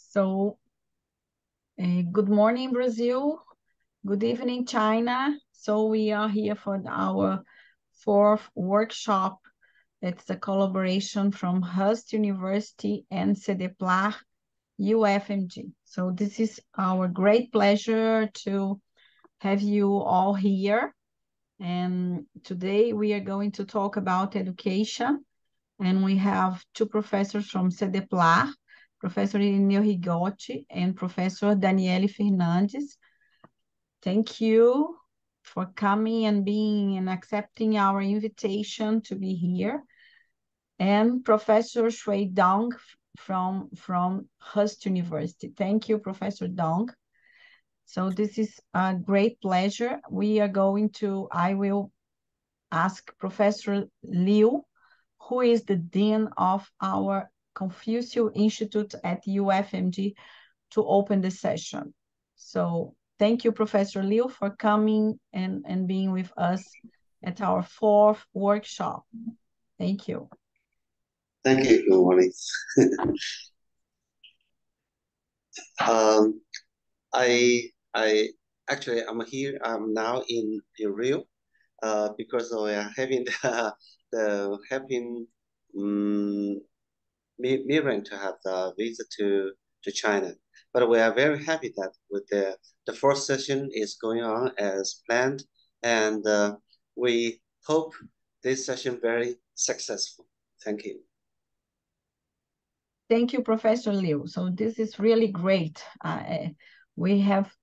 So, good morning, Brazil. Good evening, China. So we are here for our fourth workshop. It's a collaboration from Hust University and CDPLAR UFMG. So this is our great pleasure to have you all here. And today we are going to talk about education. And we have two professors from CDPLAR, Professor Irineu Rigotti and Professor Daniele Fernandes. Thank you for coming and being and accepting our invitation to be here. And Professor Shui Dong from Hust University. Thank you, Professor Dong. So this is a great pleasure. I will ask Professor Liu, who is the Dean of our Confucius Institute at UFMG, to open the session. So thank you, Professor Liu, for coming and being with us at our fourth workshop. Thank you. Thank you. Good morning. I'm here. I'm now in Rio because we are having the helping Miriam to have the visit to China. But we are very happy that with the first session is going on as planned, and we hope this session very successful. Thank you. Thank you, Professor Liu. So this is really great. We have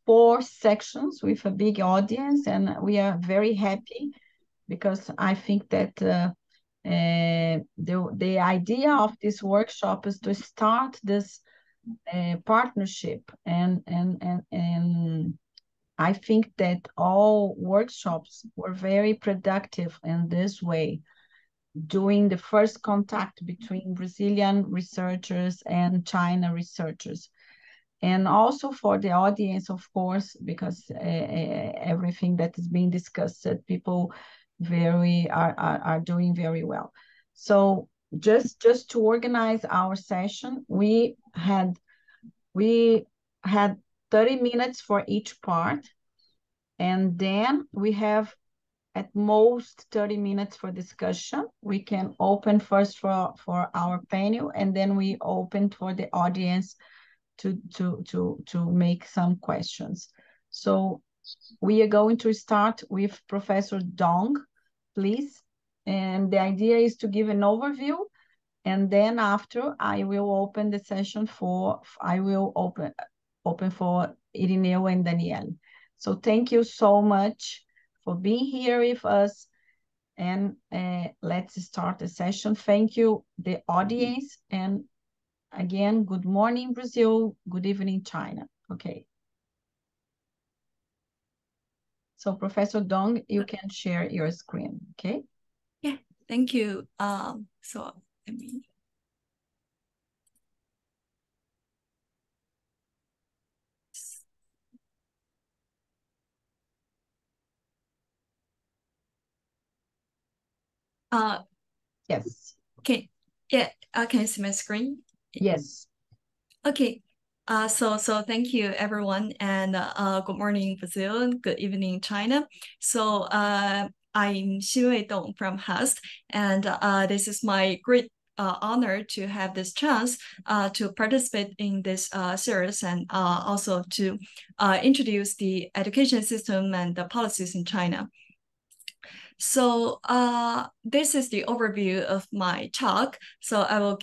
4 sections with a big audience, and we are very happy because I think that the idea of this workshop is to start this partnership, and I think that all workshops were very productive in this way, doing the first contact between Brazilian researchers and China researchers. And also for the audience, of course, because everything that is being discussed, people are doing very well. So just to organize our session, we had 30 minutes for each part, and then we have at most 30 minutes for discussion. We can open first for our panel, and then we open for the audience to make some questions. So we are going to start with Professor Dong, please. And the idea is to give an overview, and then after I will open the session for Irineu and Daniele. So thank you so much for being here with us, and let's start the session. Thank you, the audience, and again, good morning, Brazil. Good evening, China. Okay. So Professor Dong, you can share your screen, okay? Yeah, thank you. So let me... Yes. Okay. Yeah. Can you see my screen? Yes. Okay. So thank you everyone, and good morning Brazil, good evening China. So I'm Xinwei Dong from Hust, and this is my great honor to have this chance to participate in this series, and also to introduce the education system and the policies in China. So this is the overview of my talk. So I will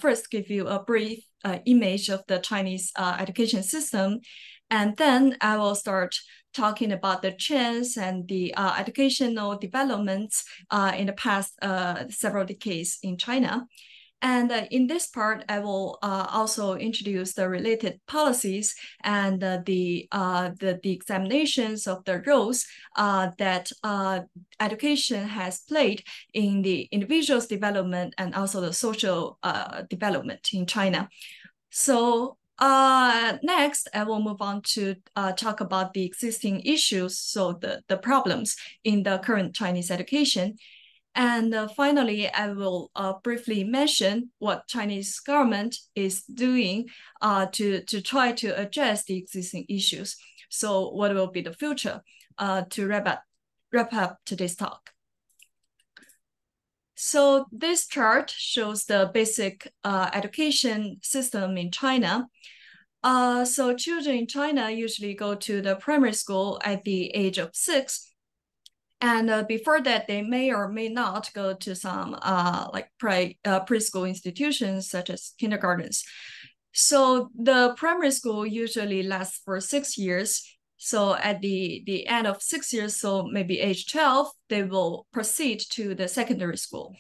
first give you a brief image of the Chinese education system, and then I will start talking about the trends and the educational developments in the past several decades in China. And in this part, I will also introduce the related policies and the examinations of the roles that education has played in the individual's development and also the social development in China. So next, I will move on to talk about the existing issues, so the problems in the current Chinese education. And finally, I will briefly mention what Chinese government is doing to try to address the existing issues. So what will be the future to wrap up today's talk. So this chart shows the basic education system in China. So children in China usually go to the primary school at the age of 6. And before that, they may or may not go to some like preschool institutions such as kindergartens. So the primary school usually lasts for 6 years. So at the end of 6 years, so maybe age 12, they will proceed to the secondary school.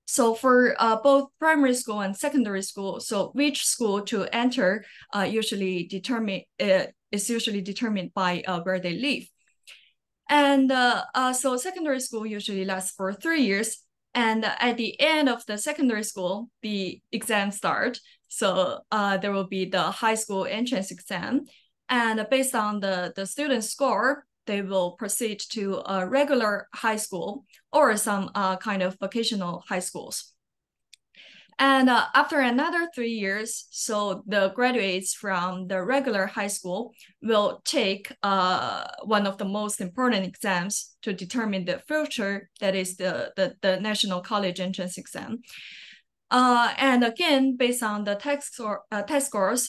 So for both primary school and secondary school, so which school to enter is usually determined by where they live. And so secondary school usually lasts for 3 years. And at the end of the secondary school, the exams start. So there will be the high school entrance exam. And based on the student score, they will proceed to a regular high school or some kind of vocational high schools. And after another 3 years, so the graduates from the regular high school will take one of the most important exams to determine the future, that is the National College Entrance Exam. And again, based on the test scores,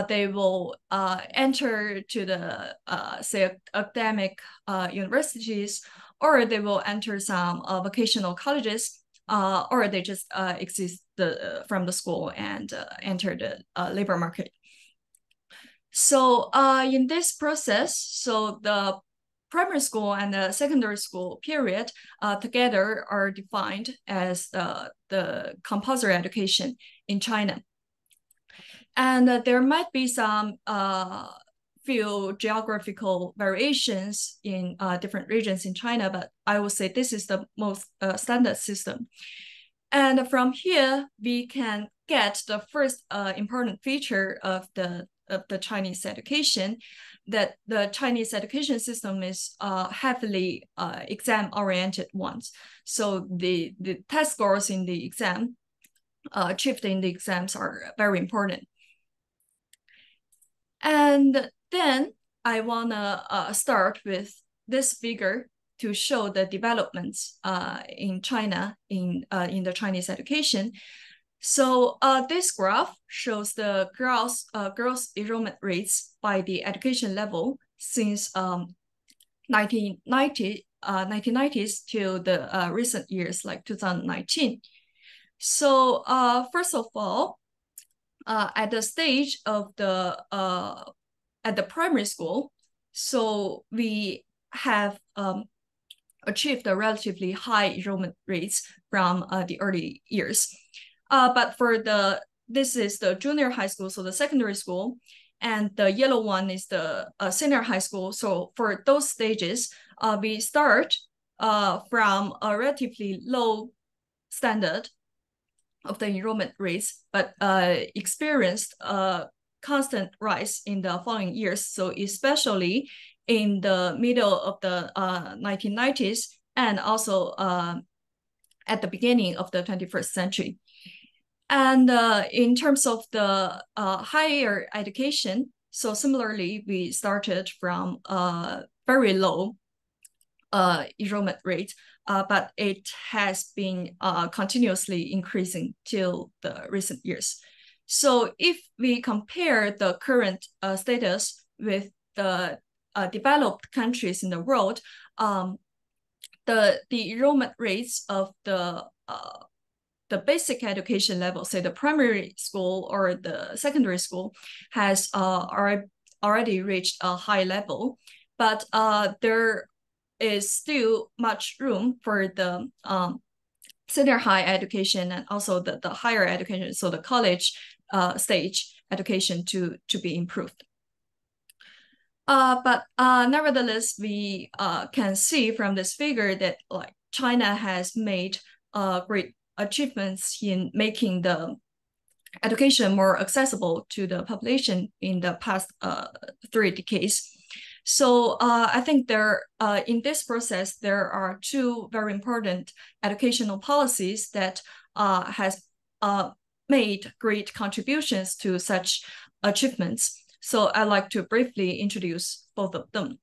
they will enter to the, say, academic universities, or they will enter some vocational colleges, or they just exist from the school and enter the labor market. So in this process, so the primary school and the secondary school period together are defined as the compulsory education in China. And there might be some few geographical variations in different regions in China, but I would say this is the most standard system. And from here, we can get the first important feature of the Chinese education, that the Chinese education system is heavily exam-oriented ones. So the test scores in the exam, achieved in the exams, are very important. And then I wanna start with this figure to show the developments in China in the Chinese education. So this graph shows the gross enrollment rates by the education level since 1990s to the recent years, like 2019. So first of all, at the stage of at the primary school, so we have achieved a relatively high enrollment rates from the early years. But for this is the junior high school, so the secondary school, and the yellow one is the senior high school. So for those stages, we start from a relatively low standard of the enrollment rates, but experienced a constant rise in the following years. So especially in the middle of the 1990s and also at the beginning of the 21st century. And in terms of the higher education, so similarly, we started from very low enrollment rate, but it has been continuously increasing till the recent years. So if we compare the current status with the developed countries in the world, the enrollment rates of the basic education level, say the primary school or the secondary school, has already reached a high level, but there is still much room for the senior high education and also the higher education, so the college stage education to be improved. But nevertheless, we can see from this figure that like China has made great achievements in making the education more accessible to the population in the past 3 decades. So I think in this process, there are two very important educational policies that has made great contributions to such achievements. So I'd like to briefly introduce both of them.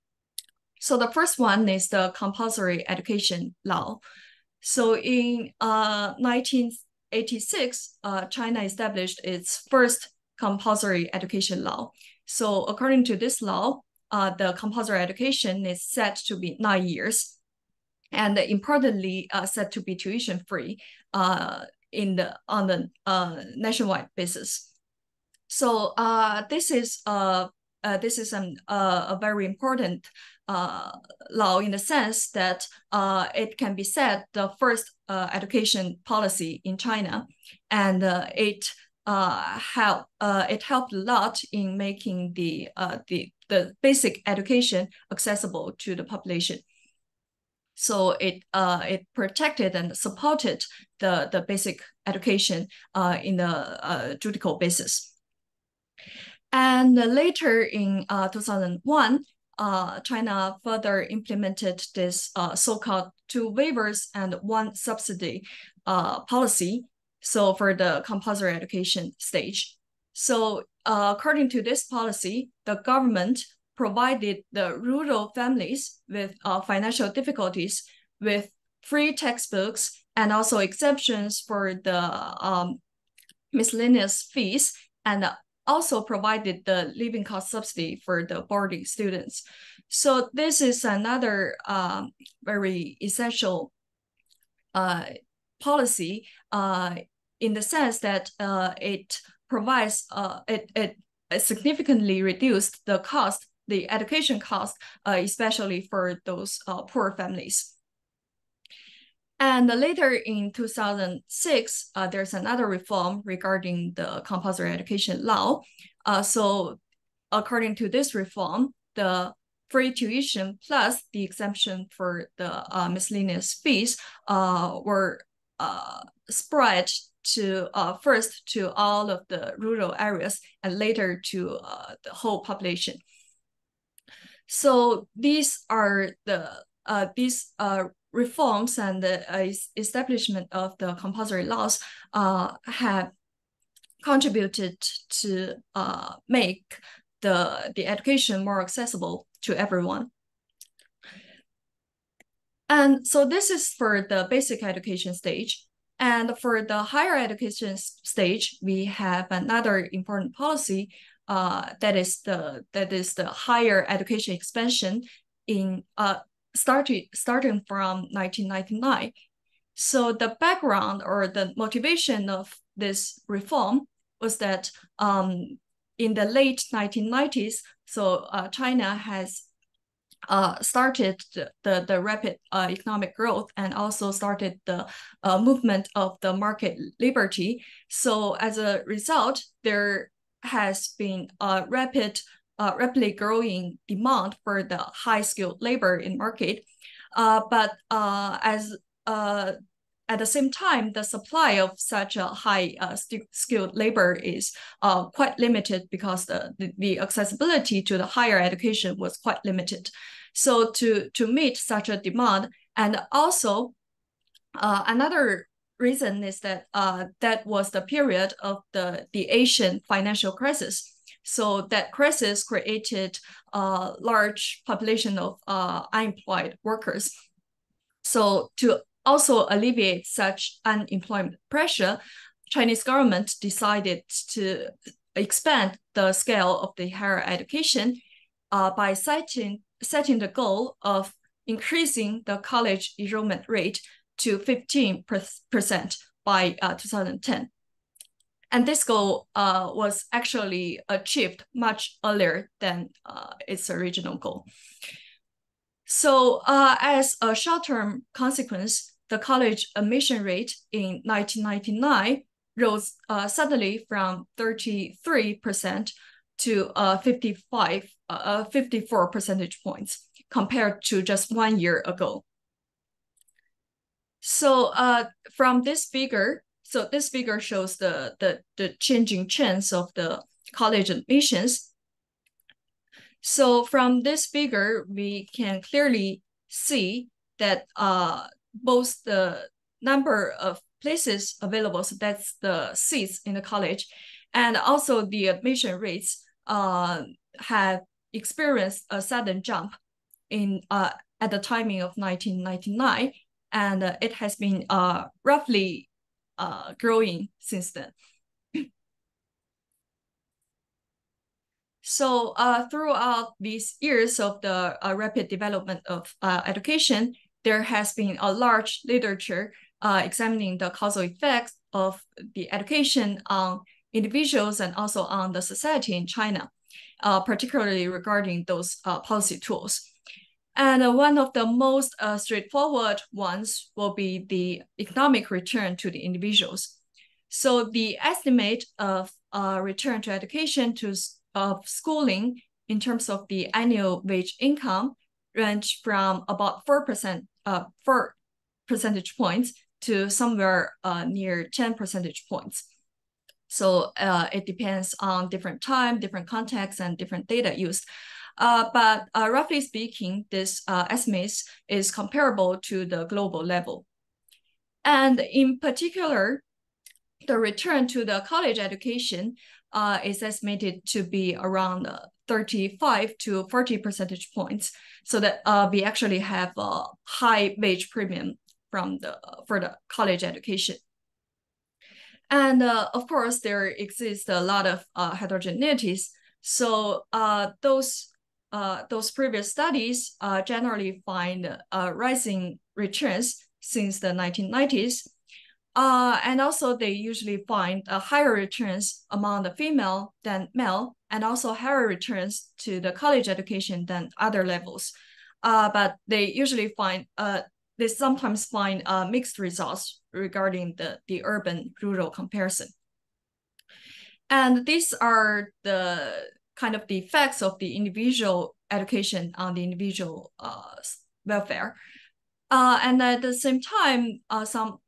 So the first one is the compulsory education law. So in 1986, China established its first compulsory education law. So according to this law, the compulsory education is set to be 9 years, and importantly, set to be tuition-free on the nationwide basis. So this is a very important law in the sense that it can be said the first education policy in China, and it helped a lot in making the basic education accessible to the population. So it protected and supported the basic education in the judicial basis. And later in 2001, China further implemented this so-called 2 waivers and 1 subsidy policy. So for the compulsory education stage. So according to this policy, the government provided the rural families with financial difficulties with free textbooks and also exemptions for the miscellaneous fees, and also provided the living cost subsidy for the boarding students. So this is another very essential policy in the sense that it provides, it significantly reduced the education cost, especially for those poor families. And later in 2006, there's another reform regarding the compulsory education law. So according to this reform, the free tuition plus the exemption for the miscellaneous fees were spread to first to all of the rural areas and later to the whole population. So these are the reforms and the establishment of the compulsory laws have contributed to make the education more accessible to everyone. And so this is for the basic education stage. And for the higher education stage, we have another important policy that is the higher education expansion in starting from 1999. So the background or the motivation of this reform was that in the late 1990s, so China has started the rapid economic growth and also started the movement of the market liberty. So as a result, there has been a rapidly growing demand for the high-skilled labor in market. But at the same time, the supply of such a high skilled labor is quite limited because the accessibility to the higher education was quite limited. So to meet such a demand, and also another reason is that that was the period of the Asian financial crisis. So that crisis created a large population of unemployed workers. So to also alleviate such unemployment pressure, Chinese government decided to expand the scale of the higher education by setting the goal of increasing the college enrollment rate to 15% by 2010. And this goal was actually achieved much earlier than its original goal. So as a short-term consequence, the college admission rate in 1999 rose suddenly from 33% to 54 percentage points compared to just 1 year ago. So from this figure, this figure shows the changing trends of the college admissions. So from this figure, we can clearly see that both the number of places available, so that's the seats in the college, and also the admission rates have experienced a sudden jump in at the timing of 1999, and it has been roughly growing since then. So throughout these years of the rapid development of education, there has been a large literature examining the causal effects of the education on individuals and also on the society in China, particularly regarding those policy tools. And one of the most straightforward ones will be the economic return to the individuals. So the estimate of return to education of schooling in terms of the annual wage income range from about 4 percentage points to somewhere near 10 percentage points. So it depends on different time, different contexts, and different data used. But roughly speaking, this estimate is comparable to the global level. And in particular, the return to the college education is estimated to be around 35 to 40 percentage points, so that we actually have a high wage premium for the college education. And of course, there exists a lot of heterogeneities. So those previous studies generally find rising returns since the 1990s. And also they usually find higher returns among the female than male, and also higher returns to the college education than other levels. But they usually find, they sometimes find mixed results regarding the urban-rural comparison. And these are the kind of the effects of the individual education on the individual welfare. And at the same time, some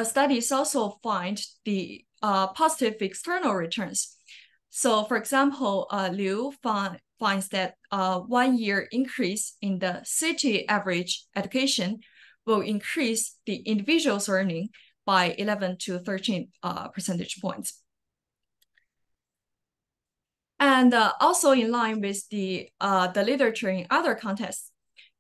studies also find the positive external returns. So for example, Liu finds that 1 year increase in the city average education will increase the individual's earning by 11 to 13 percentage points. And also in line with the literature in other contexts.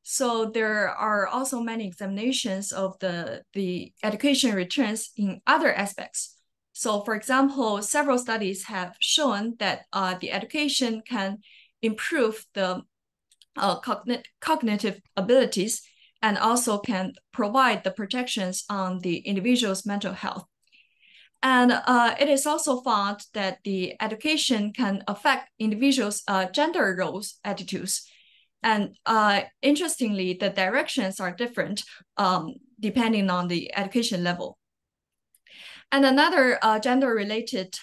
So there are also many examinations of the education returns in other aspects. So for example, several studies have shown that the education can improve the cognitive abilities and also can provide the protections on the individual's mental health. And it is also found that the education can affect individuals' gender roles, attitudes. And interestingly, the directions are different depending on the education level. And another gender-related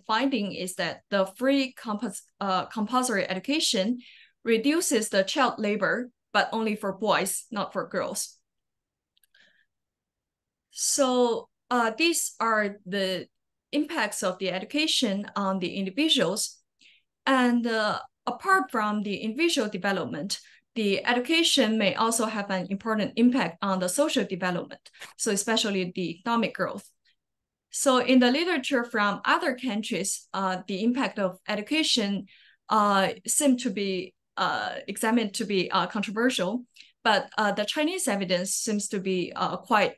finding is that the free compulsory education reduces the child labor, but only for boys, not for girls. So these are the impacts of the education on the individuals. And apart from the individual development, the education may also have an important impact on the social development, so especially the economic growth. So in the literature from other countries, the impact of education seem to be examined to be controversial, but the Chinese evidence seems to be quite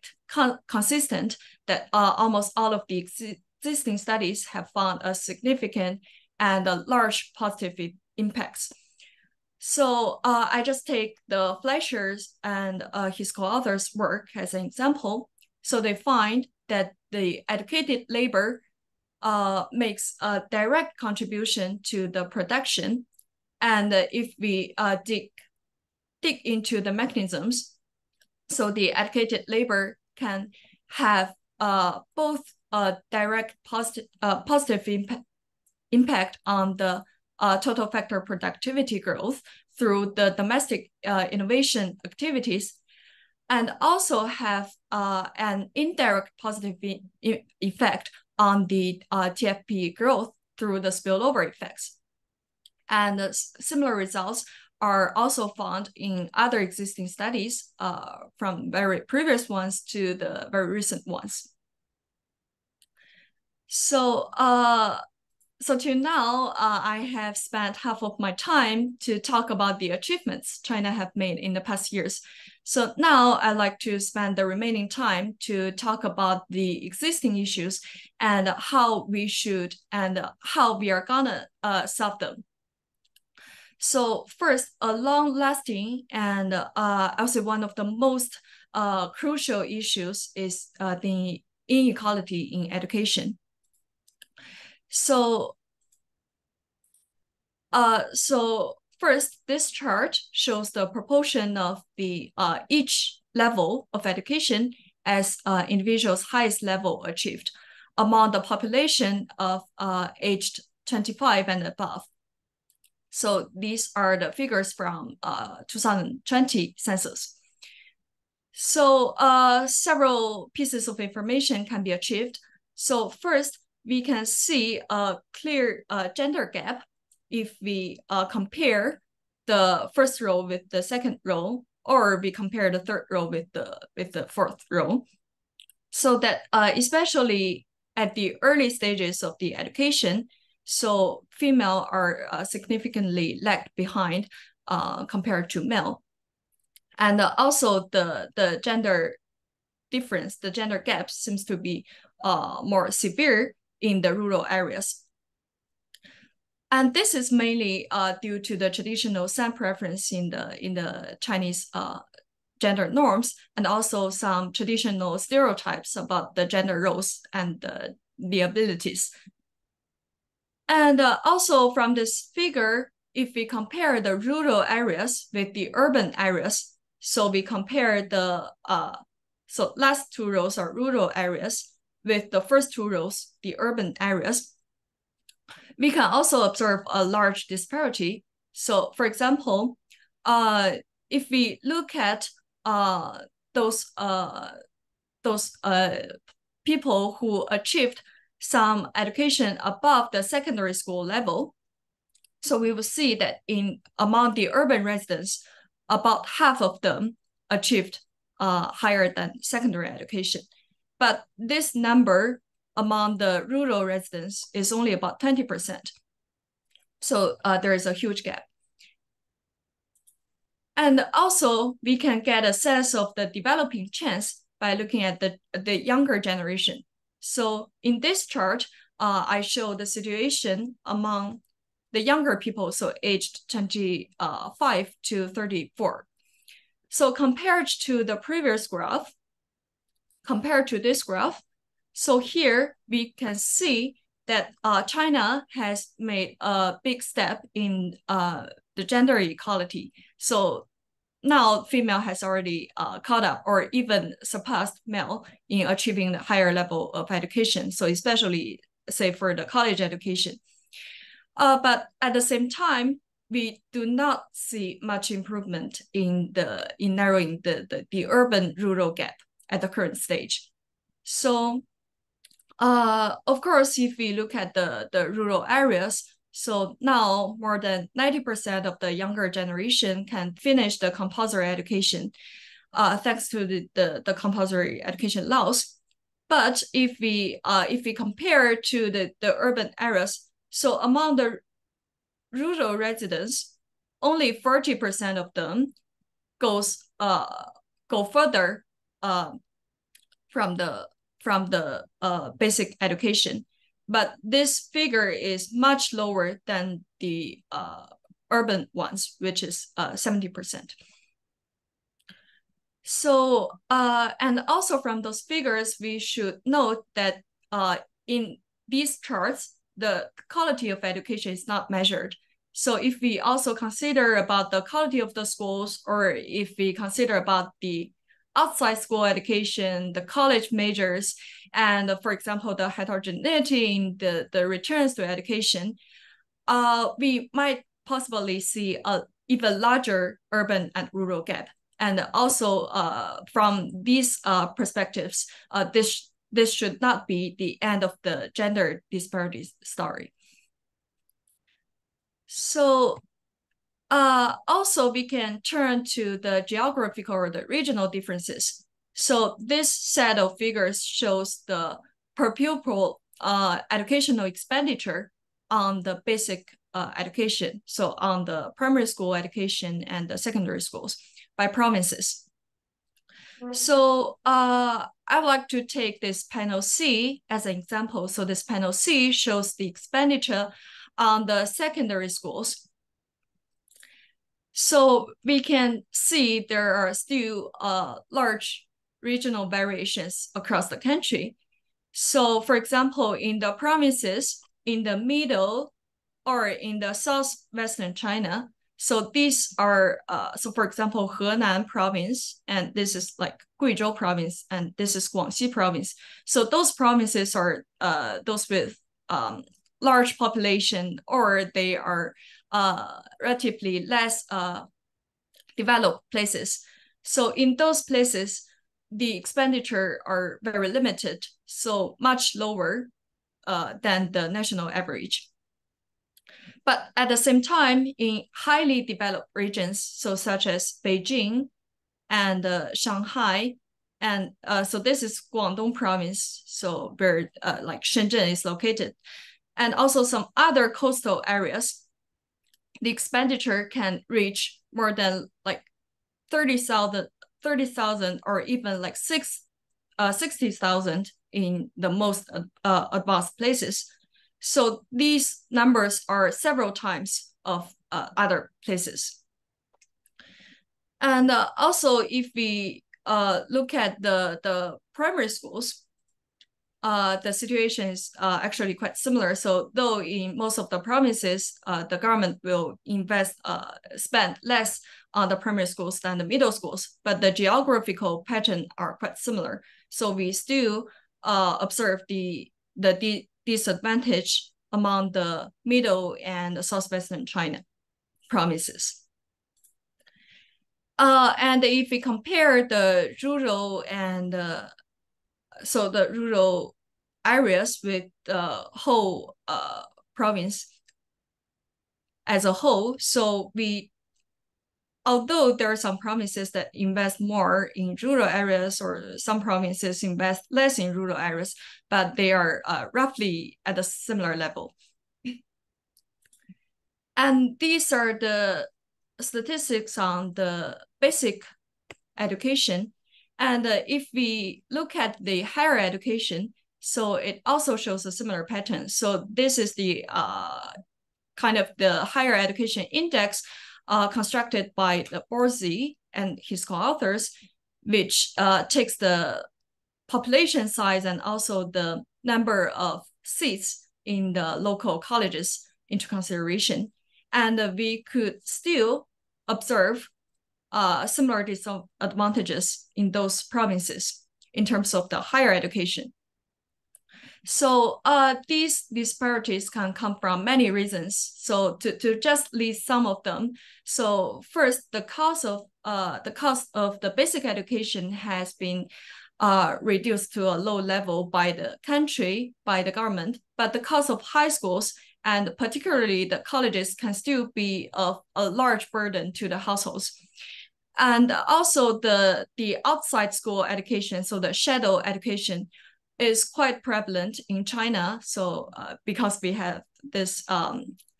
consistent, that almost all of the existing studies have found a significant and a large positive impacts. So I just take the Fleischer's and his co-authors' work as an example. So they find that the educated labor makes a direct contribution to the production. And if we dig into the mechanisms, so the educated labor can have both a direct positive impact on the total factor productivity growth through the domestic innovation activities, and also have an indirect positive effect on the TFP growth through the spillover effects. And similar results are also found in other existing studies, from very previous ones to the very recent ones. So, till now, I have spent half of my time to talk about the achievements China have made in the past years. So now I'd like to spend the remaining time to talk about the existing issues and how we should and how we are gonna solve them. So first, a long-lasting and I would say one of the most crucial issues is the inequality in education. So first, this chart shows the proportion of the each level of education as individuals' highest level achieved among the population of aged 25 and above. So these are the figures from 2020 census. So several pieces of information can be achieved. So first, we can see a clear gender gap if we compare the first row with the second row, or we compare the third row with the fourth row. So that especially at the early stages of the education, so female are significantly lagged behind compared to male. And also the gender difference, the gender gap seems to be more severe in the rural areas. And this is mainly due to the traditional son preference in the Chinese gender norms, and also some traditional stereotypes about the gender roles and the abilities. And also from this figure, if we compare the rural areas with the urban areas, so we compare the so last two rows are rural areas with the first two rows, the urban areas, we can also observe a large disparity. So for example, if we look at those people who achieved some education above the secondary school level, so we will see that among the urban residents, about half of them achieved higher than secondary education. But this number among the rural residents is only about 20%. So there is a huge gap. And also, we can get a sense of the developing chance by looking at the younger generation. So in this chart, I show the situation among the younger people, so aged 25 to 34. So compared to the previous graph, compared to this graph, so here we can see that China has made a big step in the gender equality. So now female has already caught up or even surpassed male in achieving the higher level of education. So especially, say, for the college education. But at the same time, we do not see much improvement in narrowing the urban-rural gap at the current stage. So, of course, if we look at the rural areas, so now more than 90% of the younger generation can finish the compulsory education, thanks to the compulsory education laws. But if we compare to the urban areas, so among the rural residents, only 40% of them go further from the basic education. But this figure is much lower than the urban ones, which is 70%. So, and also from those figures, we should note that in these charts, the quality of education is not measured. So if we also consider about the quality of the schools, or if we consider about the outside school education, the college majors, and for example, the heterogeneity in the returns to education, we might possibly see an even larger urban and rural gap. And also from these perspectives, this should not be the end of the gender disparities story. So also we can turn to the geographical or the regional differences. So this set of figures shows the per pupil educational expenditure on the basic education, so on the primary school education and the secondary schools by provinces. So I would like to take this panel C as an example. So this panel C shows the expenditure on the secondary schools. So we can see there are still large regional variations across the country. So for example, in the provinces in the middle or in the southwestern China, so these are, so for example, Henan province, and this is like Guizhou province, and this is Guangxi province. So those provinces are those with large population, or they are relatively less developed places. So in those places, the expenditure are very limited, so much lower than the national average. But at the same time, in highly developed regions, so such as Beijing and Shanghai, and so this is Guangdong province, so where like Shenzhen is located, and also some other coastal areas, the expenditure can reach more than like 30,000 or even like 60,000 in the most advanced places. So these numbers are several times of other places. And also, if we look at the primary schools, the situation is actually quite similar. So though in most of the provinces, the government will spend less on the primary schools than the middle schools, but the geographical pattern are quite similar. So we still observe the disadvantage among the middle and southwestern China provinces. And if we compare the rural and so the rural areas with the whole province as a whole, so although there are some provinces that invest more in rural areas, or some provinces invest less in rural areas, but they are roughly at a similar level. And these are the statistics on the basic education. And if we look at the higher education, so it also shows a similar pattern. So this is the kind of the higher education index constructed by the Borzi and his co-authors, which takes the population size and also the number of seats in the local colleges into consideration. And we could still observe similar disadvantages in those provinces in terms of the higher education. So these disparities can come from many reasons. So to just list some of them. So first, the cost of the basic education has been reduced to a low level by the country, by the government, but the cost of high schools and particularly the colleges can still be of a large burden to the households. And also the outside school education, so the shadow education, is quite prevalent in China. So because we have this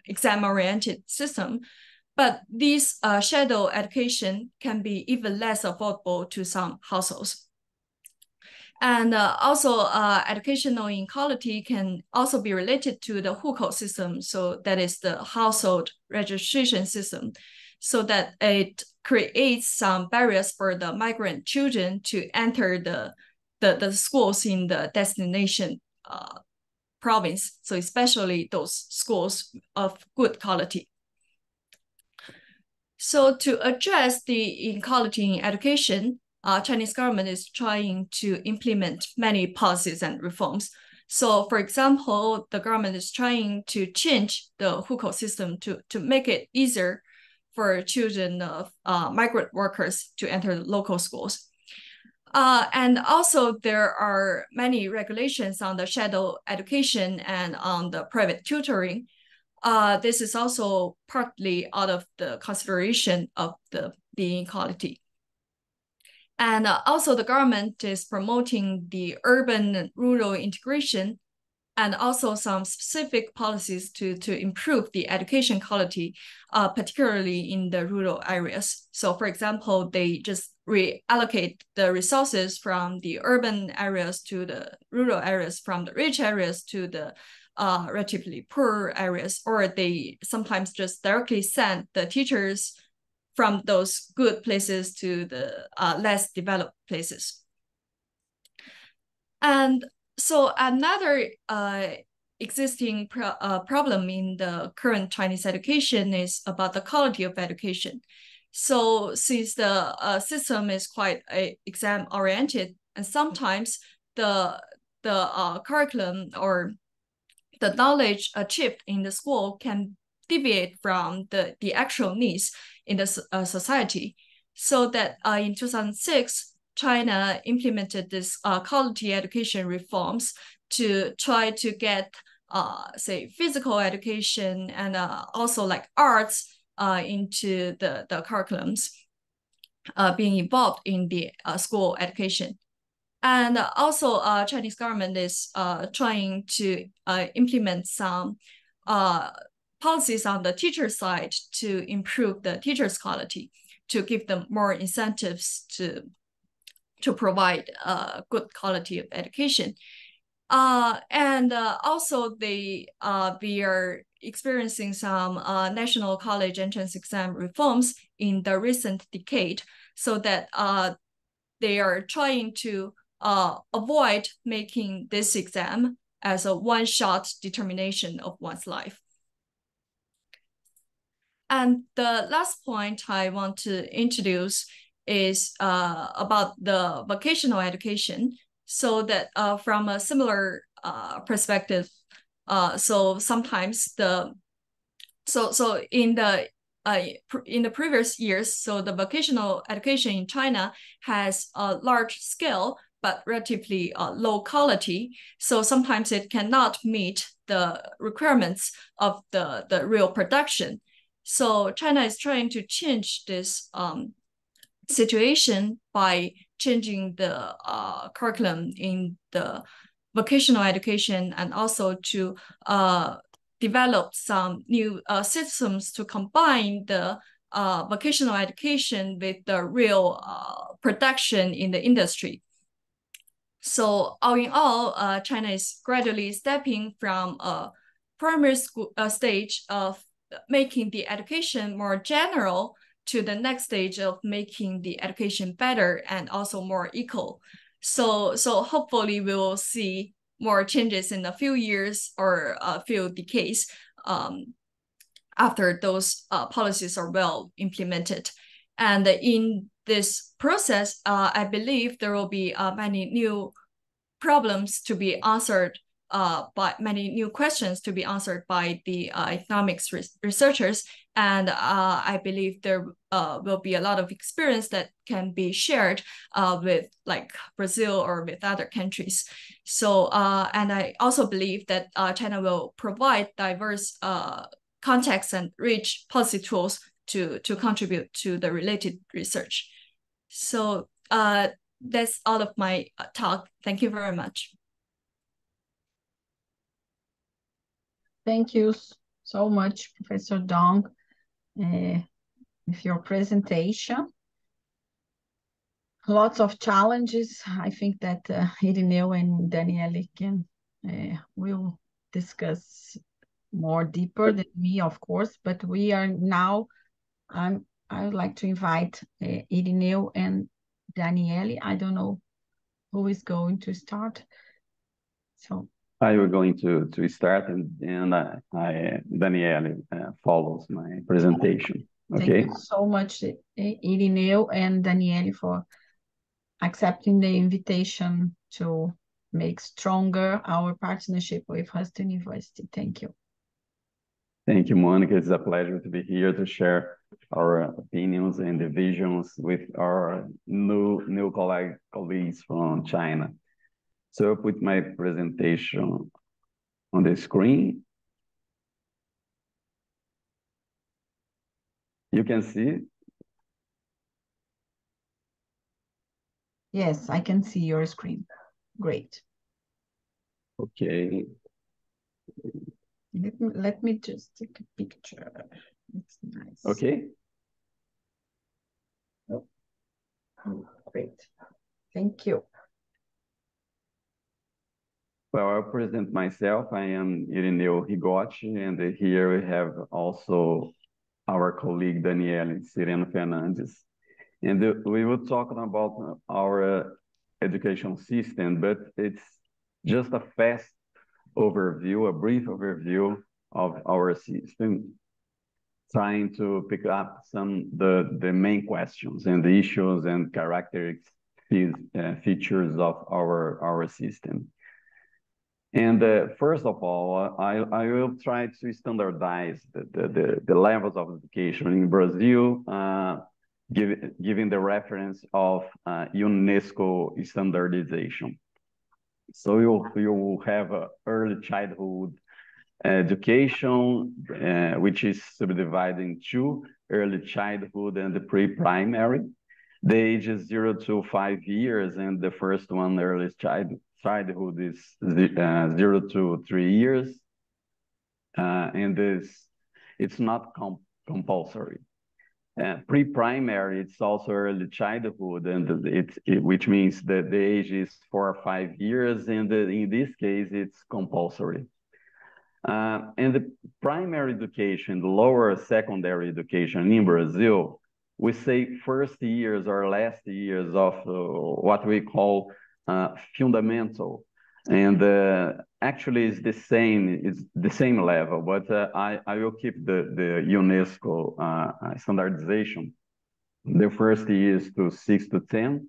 exam-oriented system, but these shadow education can be even less affordable to some households. And also educational inequality can also be related to the hukou system. So that is the household registration system, so that it creates some barriers for the migrant children to enter the schools in the destination province. So especially those schools of good quality. So to address the inequality in education, Chinese government is trying to implement many policies and reforms. So for example, the government is trying to change the hukou system to make it easier for children of migrant workers to enter local schools. And also there are many regulations on the shadow education and on the private tutoring. this is also partly out of the consideration of the inequality. And also the government is promoting the urban and rural integration, and also some specific policies to improve the education quality, particularly in the rural areas. So for example, they just reallocate the resources from the urban areas to the rural areas, from the rich areas to the relatively poor areas, or they sometimes just directly send the teachers from those good places to the less developed places. And so another existing problem in the current Chinese education is about the quality of education. So since the system is quite exam oriented, and sometimes the curriculum or the knowledge achieved in the school can deviate from the actual needs in the society. So that in 2006, China implemented this quality education reforms to try to get, say, physical education and also like arts into the curriculums being involved in the school education. And also Chinese government is trying to implement some policies on the teacher side to improve the teachers' quality, to give them more incentives to provide good quality of education. And also we are experiencing some national college entrance exam reforms in the recent decade, so that they are trying to avoid making this exam as a one-shot determination of one's life. And the last point I want to introduce is about the vocational education. So that from a similar perspective, so sometimes in the previous years, so the vocational education in China has a large scale but relatively low quality. So sometimes it cannot meet the requirements of the real production. So China is trying to change this situation by changing the curriculum in the vocational education, and also to develop some new systems to combine the vocational education with the real production in the industry. So all in all, China is gradually stepping from a primary school stage of making the education more general to the next stage of making the education better and also more equal. So hopefully we will see more changes in a few years or a few decades after those policies are well implemented. And in this process, I believe there will be many new problems to be answered, by many new questions to be answered by the economics researchers. And I believe there will be a lot of experience that can be shared with like Brazil or with other countries. So, and I also believe that China will provide diverse contexts and rich policy tools to contribute to the related research. So that's all of my talk. Thank you very much. Thank you so much, Professor Dong, with your presentation. Lots of challenges. I think that Irineu and Daniele can will discuss more deeper than me, of course, but we are now, I would like to invite Irineu and Daniele. I don't know who is going to start. So I will going to start, and Daniele follows my presentation. Okay. Thank you so much, Irineu and Daniele, for accepting the invitation to make stronger our partnership with Huston University. Thank you. Thank you, Monica. It's a pleasure to be here to share our opinions and the visions with our new colleagues from China. So I'll put my presentation on the screen. You can see? Yes, I can see your screen. Great. Okay. Let me just take a picture. It's nice. Okay. Oh, great. Thank you. Well, I'll present myself. I am Irineu Rigotti, and here we have also our colleague Daniele Sereno Fernandes. And we will talk about our education system, but it's just a fast overview, a brief overview of our system, trying to pick up some the main questions and the issues and characteristics features of our system. And first of all, I will try to standardize the levels of education in Brazil, giving the reference of UNESCO standardization. So you will have early childhood education, which is subdivided into early childhood and the pre-primary. The age is 0 to 5 years, and the first one, early childhood, is 0 to 3 years, and it's not compulsory. Pre-primary, it's also early childhood, and which means that the age is 4 or 5 years, and in this case, it's compulsory. And the primary education, the lower secondary education in Brazil, we say first years or last years of what we call fundamental. And actually it's the same level, but I will keep the UNESCO standardization. The first years to 6 to 10,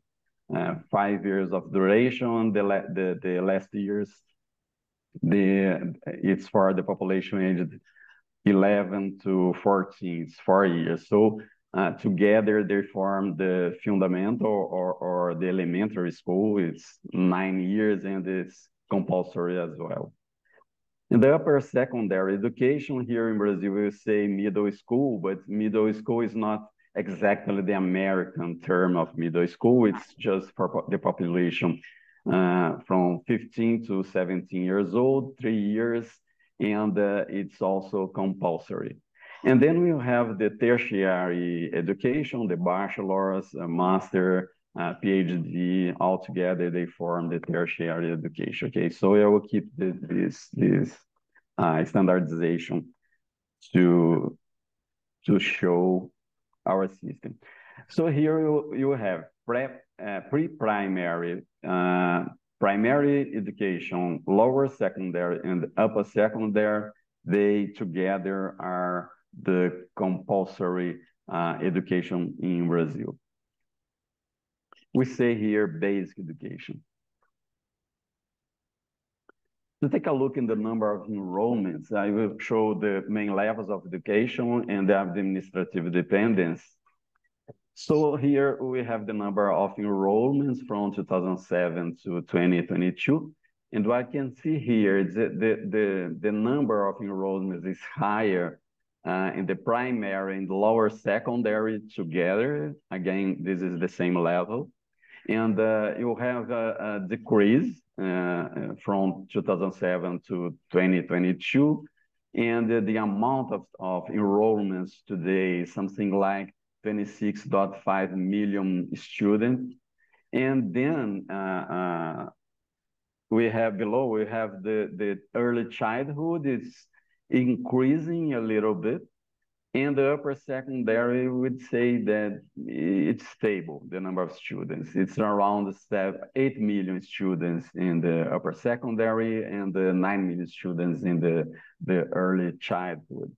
5 years of duration, the last years, it's for the population aged 11 to 14, it's 4 years. So together they form the fundamental or the elementary school. It's 9 years and it's compulsory as well. In the upper secondary education here in Brazil, we say middle school, but middle school is not exactly the American term of middle school. It's just for the population from 15 to 17 years old, 3 years, and it's also compulsory. And then we have the tertiary education, the bachelor's, master, PhD, all together they form the tertiary education. Okay, so I will keep this standardization to show our system. So here you have pre-primary, primary education, lower secondary, and upper secondary. They together are the compulsory education in Brazil. We say here basic education. To take a look in the number of enrollments, I will show the main levels of education and the administrative dependence. So here we have the number of enrollments from 2007 to 2022. And what I can see here is that the number of enrollments is higher in the primary and lower secondary together. Again, this is the same level. And you have a decrease from 2007 to 2022. And the amount of enrollments today is something like 26.5 million students. And then we have the early childhood, it's increasing a little bit. And the upper secondary would say that it's stable, the number of students. It's around 8 million students in the upper secondary and 9 million students in the early childhood.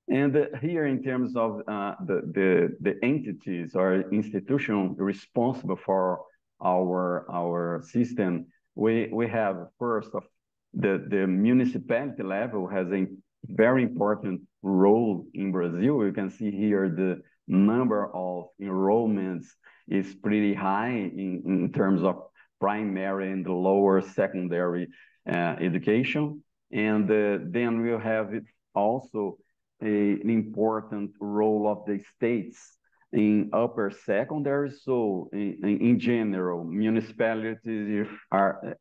And here in terms of the entities or institution responsible for our system, we have first of the municipality level has a very important role in Brazil. You can see here the number of enrollments is pretty high in terms of primary and lower secondary education. And then we'll have it also an important role of the states in upper secondary. So in general, municipalities are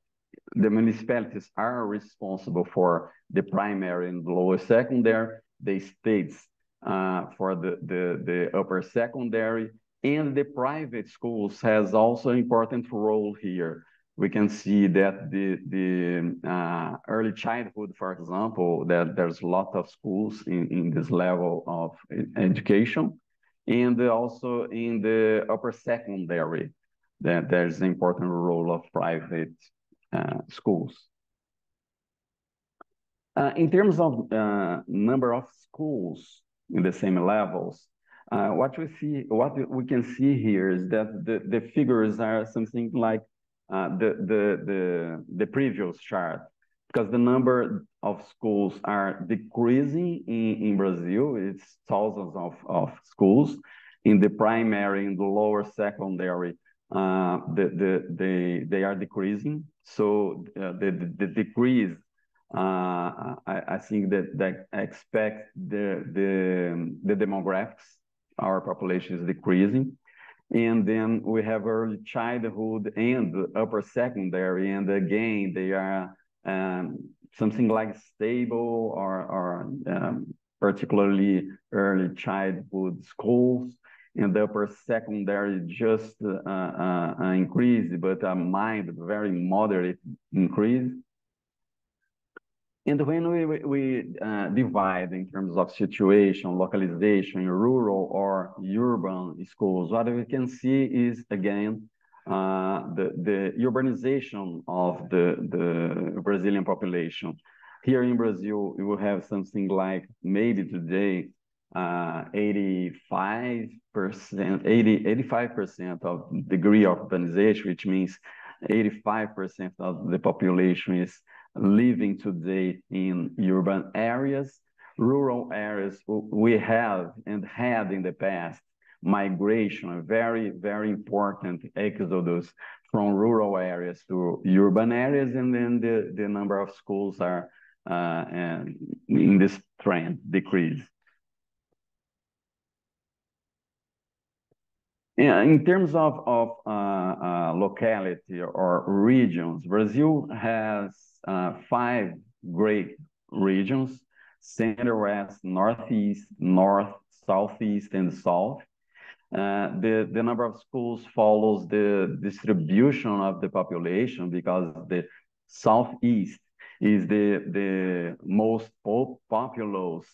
responsible for the primary and lower secondary, the states for the upper secondary, and the private schools has also an important role here. We can see that the early childhood, for example, that there's a lot of schools in this level of education, and also in the upper secondary, that there's an important role of private schools. In terms of number of schools in the same levels, what we can see here is that the figures are something like the previous chart, because the number of schools are decreasing in Brazil. It's thousands of schools in the primary and the lower secondary. They are decreasing. So the decrease, I think that expect the demographics, our population is decreasing. And then we have early childhood and upper secondary, and again, they are something like stable or particularly early childhood schools, and the upper secondary just increase, but a mild, very moderate increase. And when we divide in terms of situation, localization, rural or urban schools, what we can see is, again, the urbanization of the Brazilian population. Here in Brazil, we will have something like maybe today 85% of degree of urbanization, which means 85% of the population is living today in urban areas. Rural areas, we have and had in the past migration, a very, very important exodus from rural areas to urban areas, and then the number of schools are in this trend decrease. Yeah, in terms of locality or regions, Brazil has 5 great regions: Center, West, Northeast, North, Southeast, and South. The number of schools follows the distribution of the population, because the Southeast is the most populous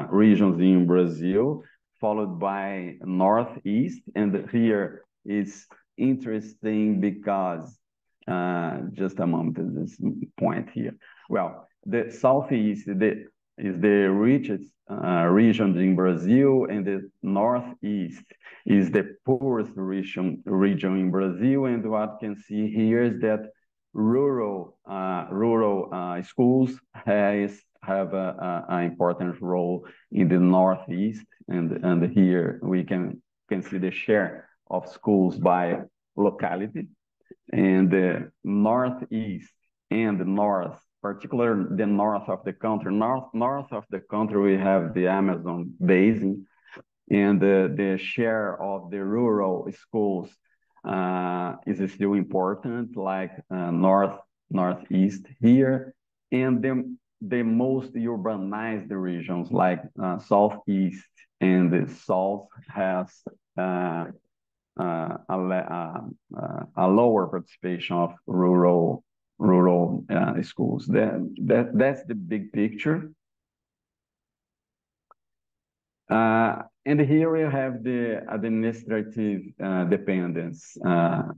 regions in Brazil, followed by Northeast. And here it's interesting because, just a moment, this point here. Well, the Southeast is the richest region in Brazil, and the Northeast is the poorest region in Brazil. And what you can see here is that rural schools have an important role in the Northeast, and here we can see the share of schools by locality. And the Northeast and the North, particularly the north of the country, north of the country, we have the Amazon basin, and the share of the rural schools is still important, like Northeast here, and the most urbanized regions like Southeast and the South has a lower participation of rural schools. That's the big picture. And here we have the administrative dependence. The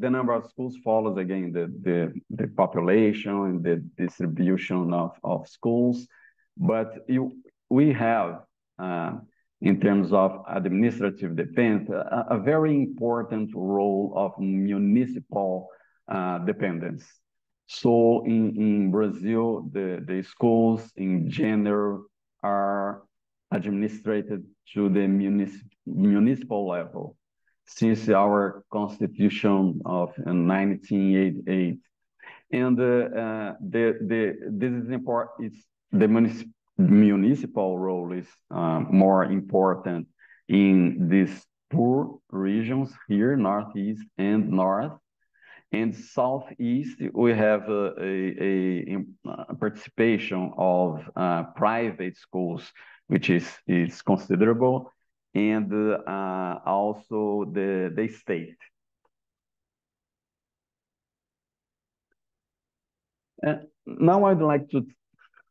number of schools follows again the population and the distribution of schools, but we have in terms of administrative dependence a very important role of municipal dependence. So in Brazil, the schools in general are administrated to the municipal level since our Constitution of 1988. And this is important. the municipal role is more important in these poor regions here, Northeast and North. And Southeast, we have a participation of private schools, which is considerable, and also the state. Now I'd like to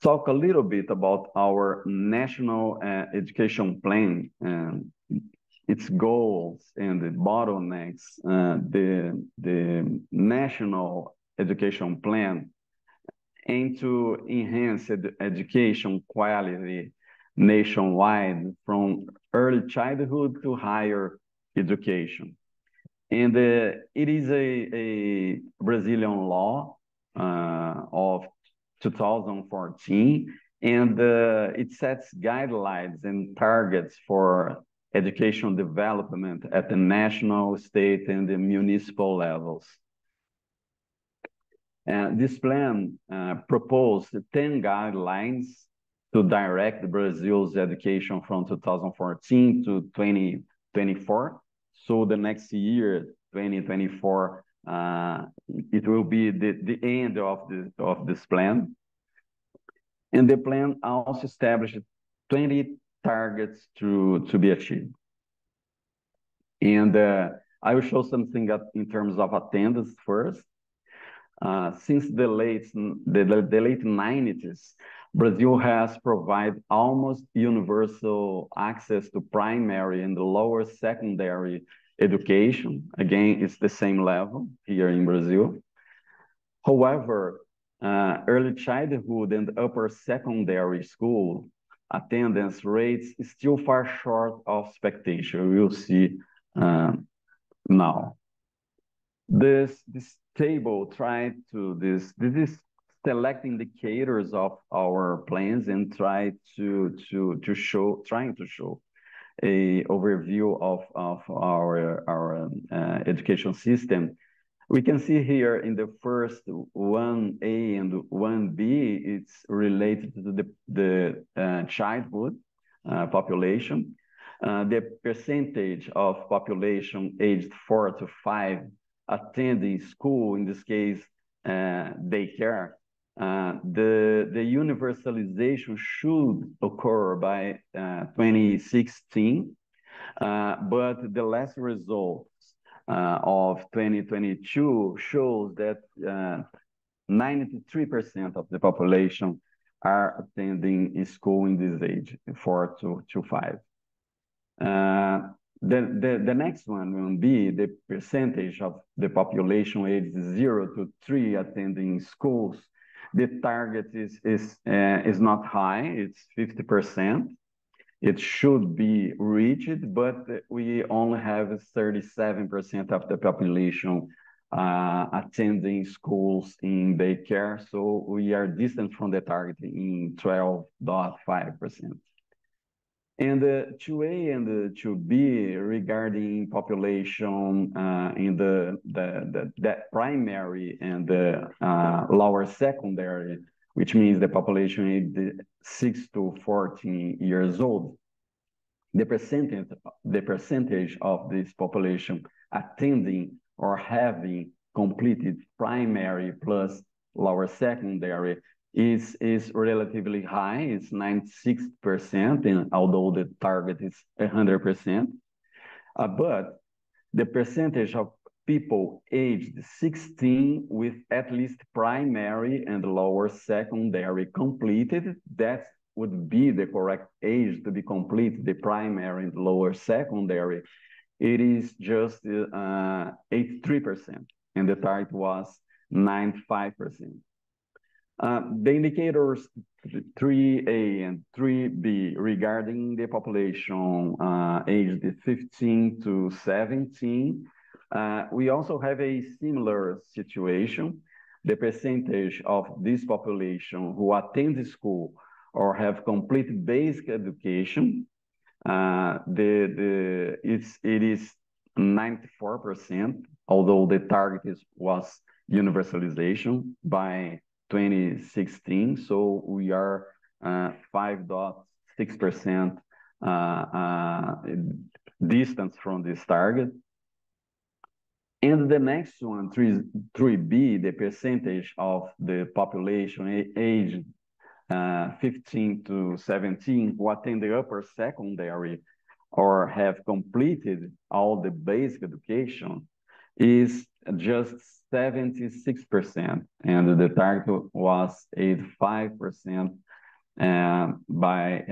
talk a little bit about our national education plan, its goals and the bottlenecks. The national education plan aims to enhance education quality nationwide from early childhood to higher education. And it is a Brazilian law of 2014, and it sets guidelines and targets for education development at the national, state, and the municipal levels. This plan proposed 10 guidelines to direct Brazil's education from 2014 to 2024. So the next year, 2024, it will be the end of this plan. And the plan also established 20 targets to be achieved. And I will show something in terms of attendance first. Since the late 90s, Brazil has provided almost universal access to primary and lower secondary education. Again, it's the same level here in Brazil. However, early childhood and upper secondary school attendance rates is still far short of expectation. We'll see now. This table this is select indicators of our plans and trying to show a overview of our education system. We can see here in the first 1A and 1B, it's related to the childhood population. The percentage of population aged 4 to 5 attending school, in this case, daycare, the universalization should occur by 2016, but the last results of 2022 shows that 93% of the population are attending school in this age, 4 to 5. The next one will be the percentage of the population aged 0 to 3 attending schools. The target is not high, it's 50%. It should be reached, but we only have 37% of the population attending schools in daycare, so we are distant from the target in 12.5%. And the 2A and the 2B regarding population in the primary and the lower secondary, which means the population aged 6 to 14 years old, the percentage of this population attending or having completed primary plus lower secondary is relatively high. It's 96%, and although the target is 100%, but the percentage of people aged 16 with at least primary and lower secondary completed, that would be the correct age to be complete the primary and lower secondary. It is just 83%, and the target was 95%. The indicators 3A and 3B regarding the population aged 15 to 17, we also have a similar situation. The percentage of this population who attend the school or have complete basic education, it is 94%, although the target was universalization by 2016. So we are 5.6% distance from this target. And the next one, 3B, the percentage of the population aged 15 to 17 who attend the upper secondary or have completed all the basic education is just 76%, and the target was 85% by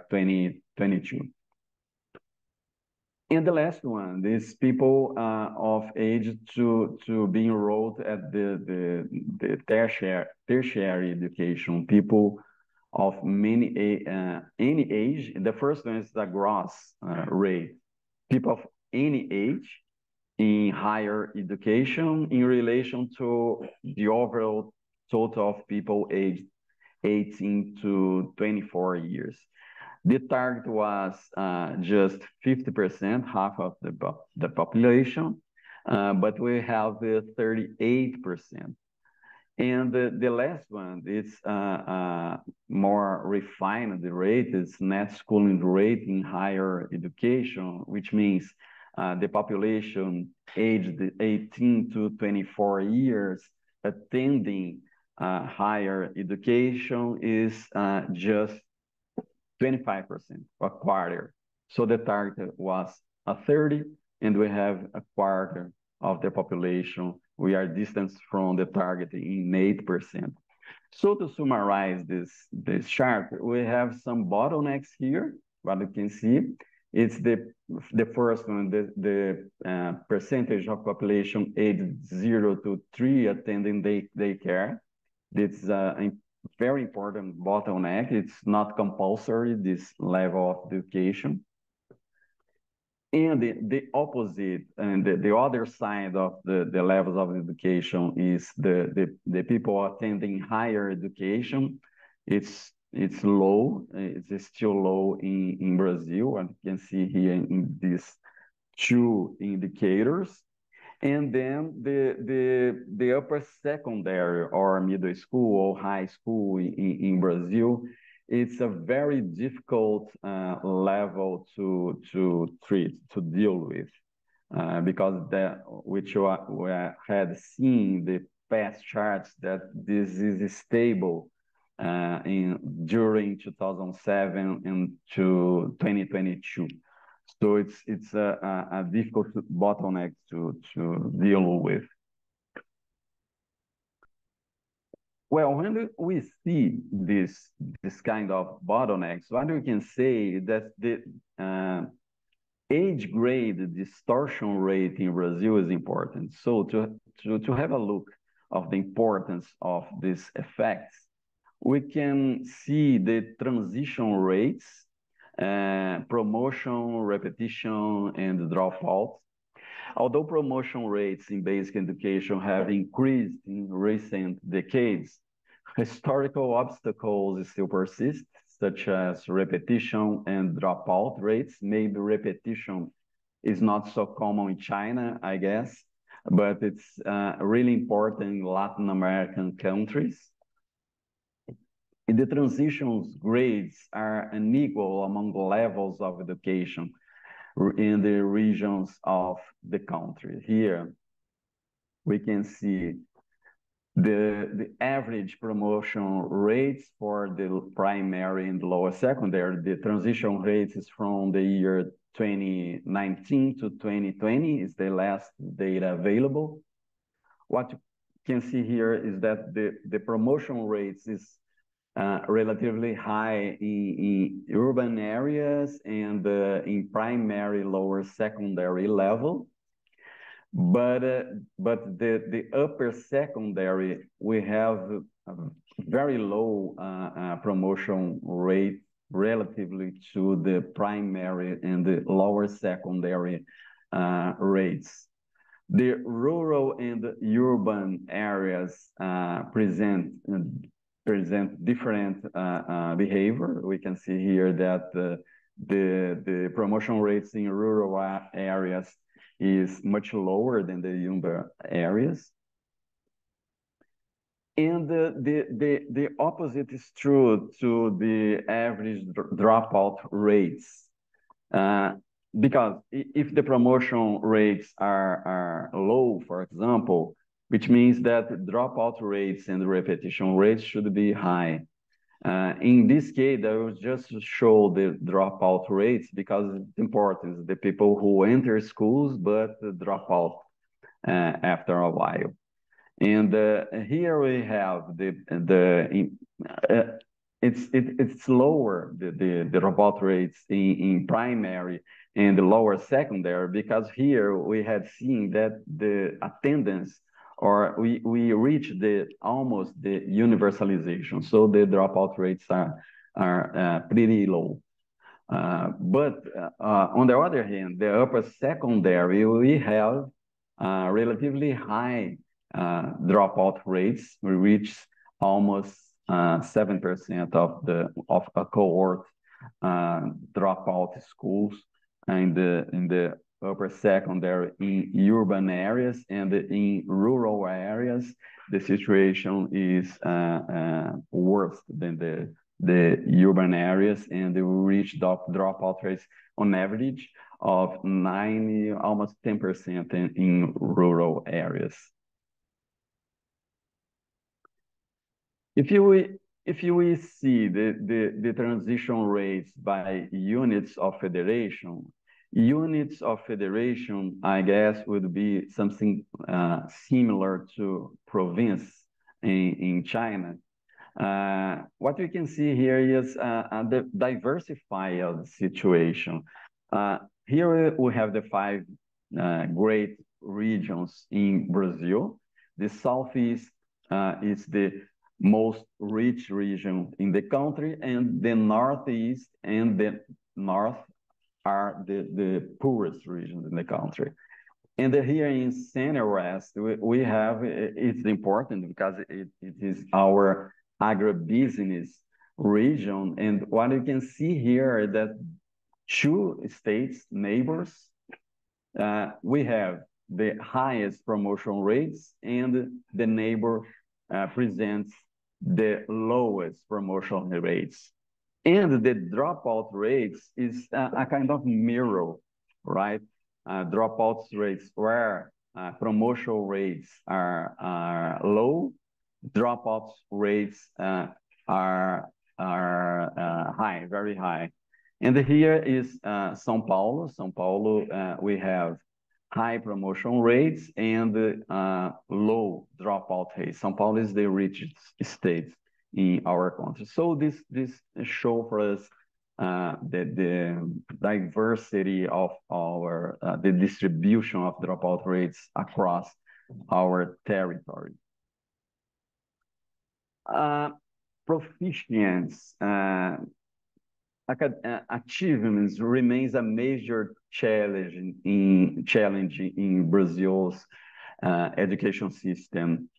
2022. And the last one, these people of age to be enrolled at the tertiary education, people of any age. The first one is the gross rate. People of any age in higher education in relation to the overall total of people aged 18 to 24 years. The target was just 50%, half of the population, but we have 38%. And the last one, it's more refined. The rate is net schooling rate in higher education, which means the population aged 18 to 24 years attending higher education is just 25%, a quarter. So the target was a 30, and we have a quarter of the population. We are distanced from the target in 8%. So to summarize this chart, we have some bottlenecks here. What you can see, it's the first one, the percentage of population aged 0 to 3 attending daycare. It's a very important bottleneck. It's not compulsory, this level of education. And the opposite, and the other side of the levels of education is the people attending higher education. It's low. It's still low in Brazil, and you can see here in these two indicators. And then the upper secondary or middle school or high school in Brazil, it's a very difficult level to treat, to deal with, because we had seen the past charts that this is stable during 2007 and to 2022. So it's a difficult bottleneck to deal with. Well, when we see this kind of bottlenecks, what we can say that the age grade distortion rate in Brazil is important. So to have a look of the importance of these effects, we can see the transition rates, promotion, repetition, and dropout. Although promotion rates in basic education have increased in recent decades, historical obstacles still persist, such as repetition and dropout rates. Maybe repetition is not so common in China, I guess, but it's really important in Latin American countries. The transitions grades are unequal among the levels of education in the regions of the country. Here, we can see the average promotion rates for the primary and lower secondary. The transition rates is from the year 2019 to 2020 is the last data available. What you can see here is that the promotion rates is relatively high in urban areas and in primary, lower secondary level. But the upper secondary, we have a very low promotion rate relatively to the primary and the lower secondary rates. The rural and urban areas present different behavior. We can see here that the promotion rates in rural areas is much lower than the urban areas. And the opposite is true to the average dropout rates. Because if the promotion rates are low, for example, which means that dropout rates and repetition rates should be high. In this case, I will just show the dropout rates because it's important. The people who enter schools but drop out after a while. And here we have it's lower the dropout rates in primary and the lower secondary, because here we have seen that the attendance, or we reach almost the universalization, so the dropout rates are pretty low. But on the other hand, the upper secondary, we have relatively high dropout rates. We reach almost 7% of a cohort dropout schools in the upper secondary in urban areas, and in rural areas the situation is worse than the urban areas, and we reach dropout rates on average of 90, almost 10% in rural areas. If you see the transition rates by units of federation, I guess, would be something similar to province in China. What we can see here is the diversified situation. Here we have the 5 great regions in Brazil. The Southeast is the most rich region in the country, and the Northeast and the North are the poorest regions in the country. And here in Center-West, we have, it's important because it is our agribusiness region. And what you can see here is that 2 states, neighbors, we have the highest promotion rates, and the neighbor presents the lowest promotion rates. And the dropout rates is a kind of mirror, right? Dropout rates where promotion rates are low, dropout rates are high, very high. And here is São Paulo. São Paulo, we have high promotion rates and low dropout rates. São Paulo is the richest state in our country. So this show for us the diversity of our the distribution of dropout rates across our territory. Proficiency, achievements remains a major challenge in Brazil's education system.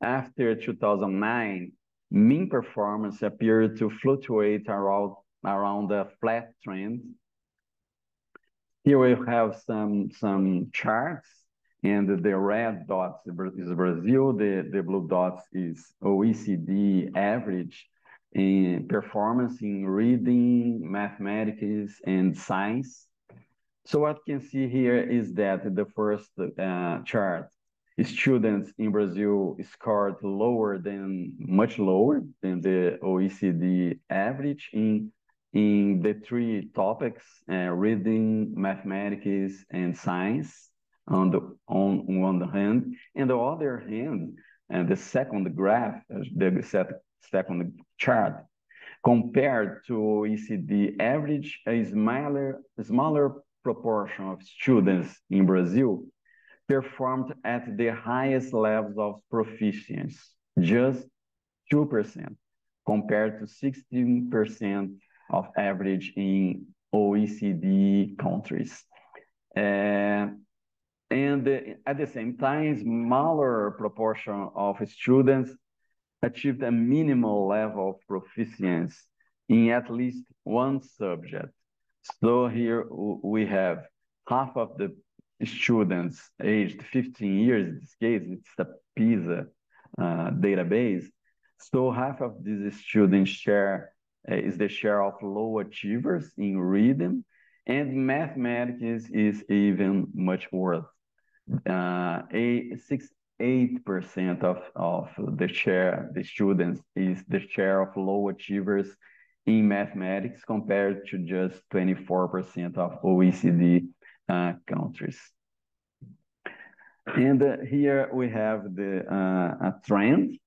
After 2009, mean performance appeared to fluctuate around a flat trend. Here we have some charts, and the red dots is Brazil, the blue dots is OECD average in performance in reading, mathematics, and science. So what you can see here is that the first chart, students in Brazil scored much lower than the OECD average in the 3 topics, reading, mathematics, and science on one hand. And the other hand, and the second graph, the second chart, compared to OECD average, a smaller proportion of students in Brazil performed at the highest levels of proficiency, just 2%, compared to 16% of average in OECD countries. And at the same time, smaller proportion of students achieved a minimal level of proficiency in at least one subject. So here we have half of the students aged 15 years, in this case, it's the PISA database. So half of these students share is the share of low achievers in reading, and mathematics is even much worse. 8% of the share, the students, is the share of low achievers in mathematics compared to just 24% of OECD countries. And here we have a trend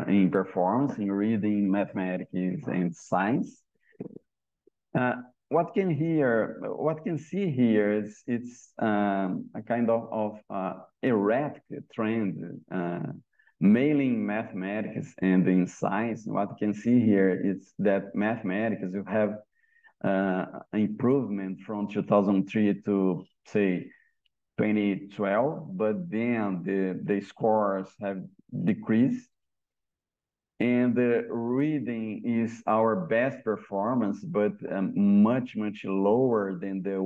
in performance in reading, mathematics, and science. What can see here is it's a kind of erratic trend, mainly in mathematics and in science. What you can see here is that mathematics, you have improvement from 2003 to say 2012, but then the scores have decreased. And the reading is our best performance, but much, much lower than the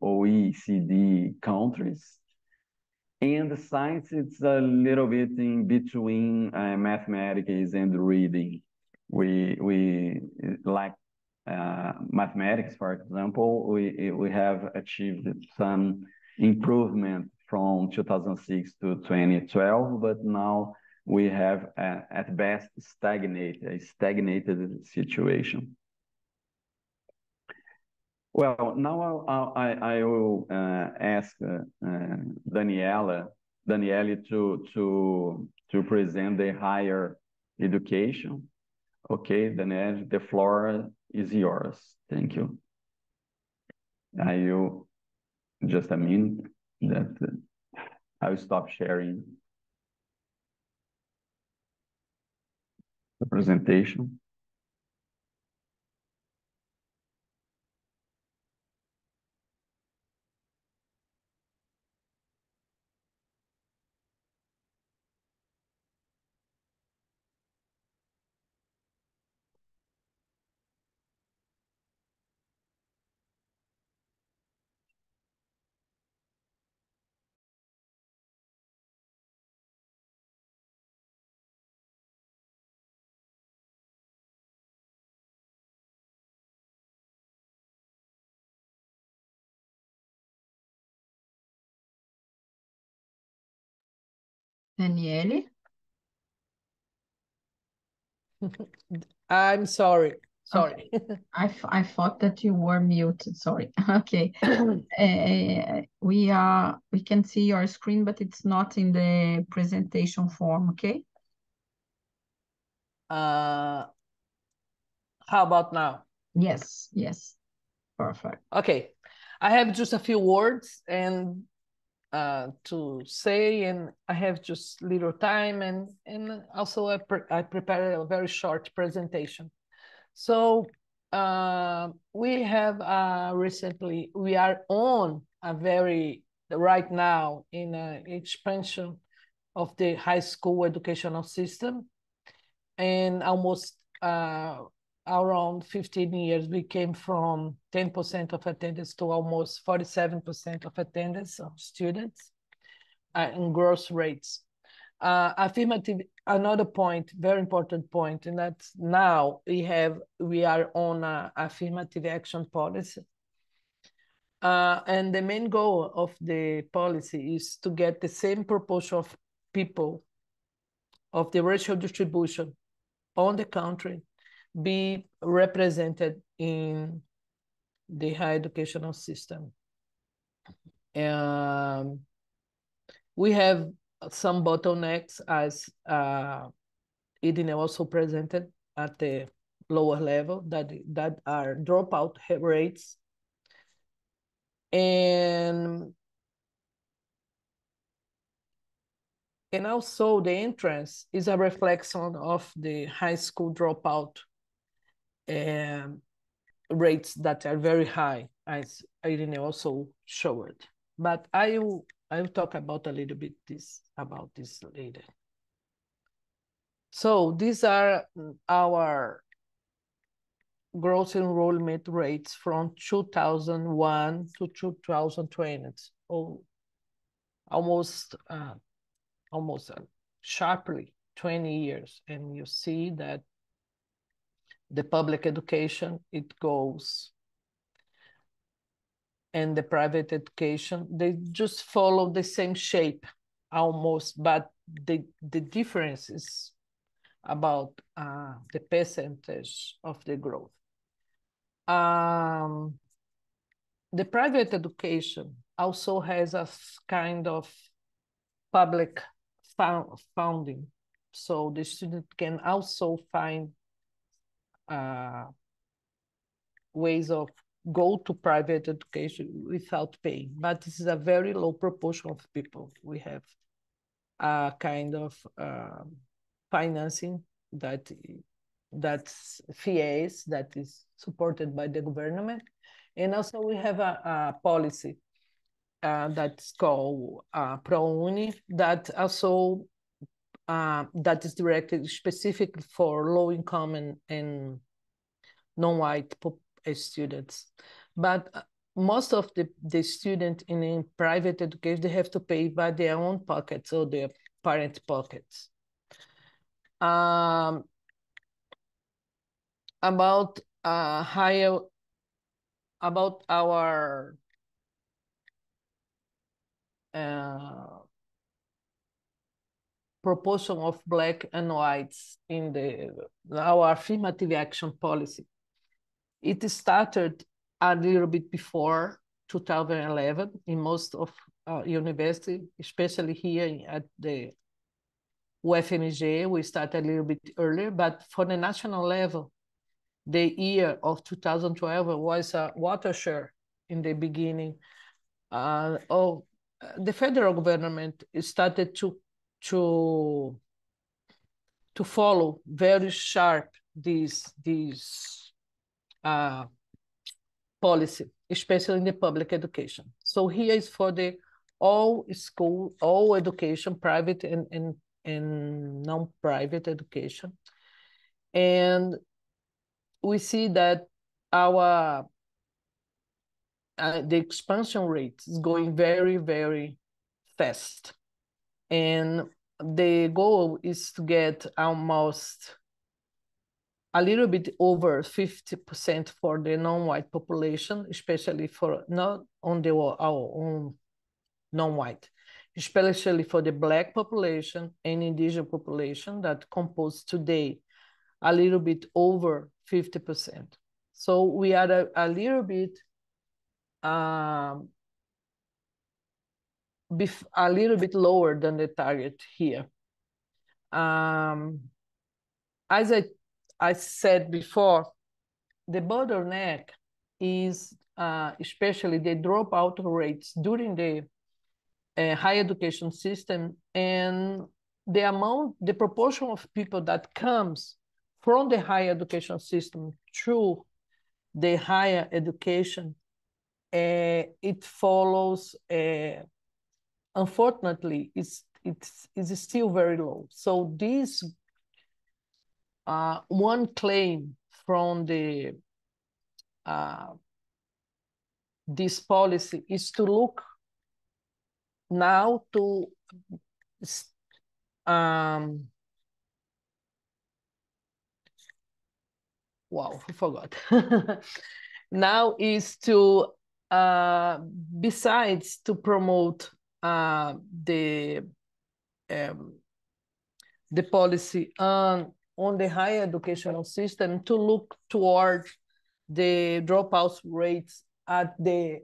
OECD countries. And the science, it's a little bit in between mathematics and reading. We like mathematics, for example, we have achieved some improvement from 2006 to 2012, but now we have at best a stagnated situation. Well, now I will ask Daniele to present the higher education. Okay, Daniele, the floor is yours. Thank you. Just a minute that I will stop sharing the presentation. Daniele? I'm sorry. Sorry. Okay. I thought that you were muted. Sorry. Okay. We can see your screen, but it's not in the presentation form. Okay. How about now? Yes. Yes. Perfect. Okay. I have just a few words and to say, and I have just little time, and also I prepared a very short presentation. So we have recently, we are on a right now in an expansion of the high school educational system, and almost around 15 years, we came from 10% of attendance to almost 47% of attendance of students in growth rates. Affirmative, another point, very important point, and that's now we are on an affirmative action policy. And the main goal of the policy is to get the same proportion of people of the racial distribution on the country be represented in the higher educational system. We have some bottlenecks, as Idine also presented at the lower level, that are dropout rates. And also the entrance is a reflection of the high school dropout rates that are very high, as Irene also showed. But I will talk about a little bit about this later. So these are our gross enrollment rates from 2001 to 2020. Oh, almost sharply 20 years, and you see that the public education, it goes, and the private education, they just follow the same shape almost, but the difference is about the percentage of the growth. The private education also has a kind of public funding, so the student can also find ways of go to private education without paying, but this is a very low proportion of people. We have a kind of financing that's FIES, that is supported by the government. And also we have a policy that's called ProUni, that also that is directed specifically for low income and non-white students. But most of the students in private education, they have to pay by their own pockets or their parents' pockets. About our proportion of Black and whites in our affirmative action policy. It started a little bit before 2011 in most of university, especially here at the UFMG. We started a little bit earlier, but for the national level, the year of 2012 was a watershed in the beginning. The federal government started to follow very sharp this policy, especially in the public education. So here is for the all school, all education, private and non-private education. And we see that our the expansion rate is going very, very fast. And the goal is to get almost a little bit over 50% for the non-white population, especially for not on our own non-white, especially for the Black population and indigenous population that compose today a little bit over 50%. So we are a little bit lower than the target here. As I said before, the bottleneck is especially the dropout rates during the higher education system, and the proportion of people that comes from the higher education system through the higher education, it follows, unfortunately, it's still very low. So this one claim from this policy is to look now to wow, I forgot. Now is to besides to promote the policy on the higher educational system, to look toward the dropout rates at the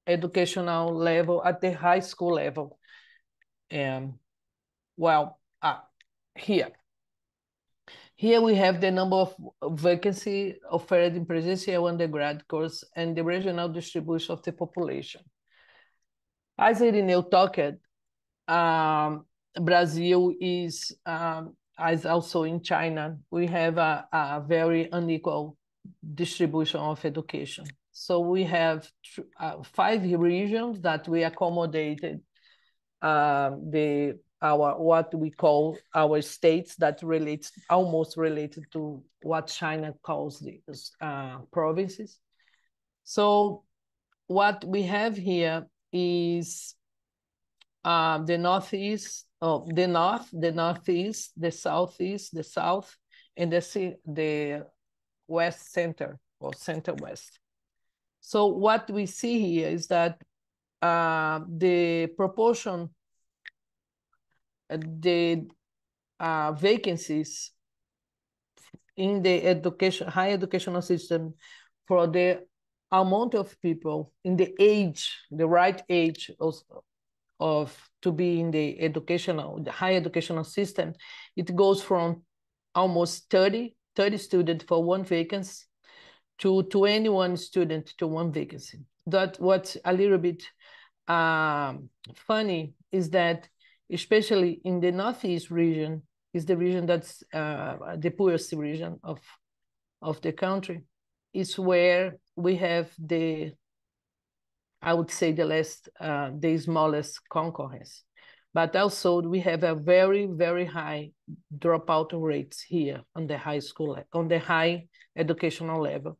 educational level, at the high school level. Well, here we have the number of vacancy offered in presential undergrad course and the regional distribution of the population. As Irineu talked, Brazil is, as also in China, we have a very unequal distribution of education. So we have 5 regions that we accommodated what we call our states, that relates almost related to what China calls the provinces. So what we have here is the Northeast the north, the northeast, the southeast, the south, and the west center or center west. So what we see here is that the proportion, the vacancies in the higher educational system for the amount of people in the age, the right age of to be in the higher educational system, it goes from almost 30 students for one vacancy to 21 students to one vacancy. That what's a little bit funny is that, especially in the Northeast region, is the region that's the poorest region of the country, is where we have I would say the smallest concurrence. But also we have a very, very high dropout rates here on the high school, on the high educational level.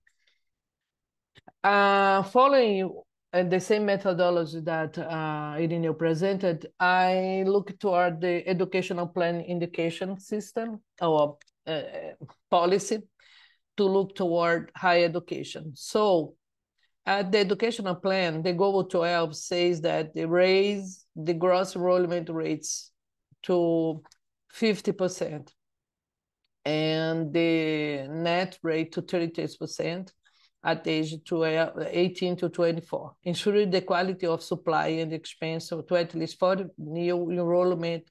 Following the same methodology that Irineu presented, I look toward the educational plan indication system or policy to look toward higher education. So at the educational plan, the Goal 12 says that they raise the gross enrollment rates to 50% and the net rate to 33% at age 18 to 24, ensuring the quality of supply and expense to at least 40 new enrollment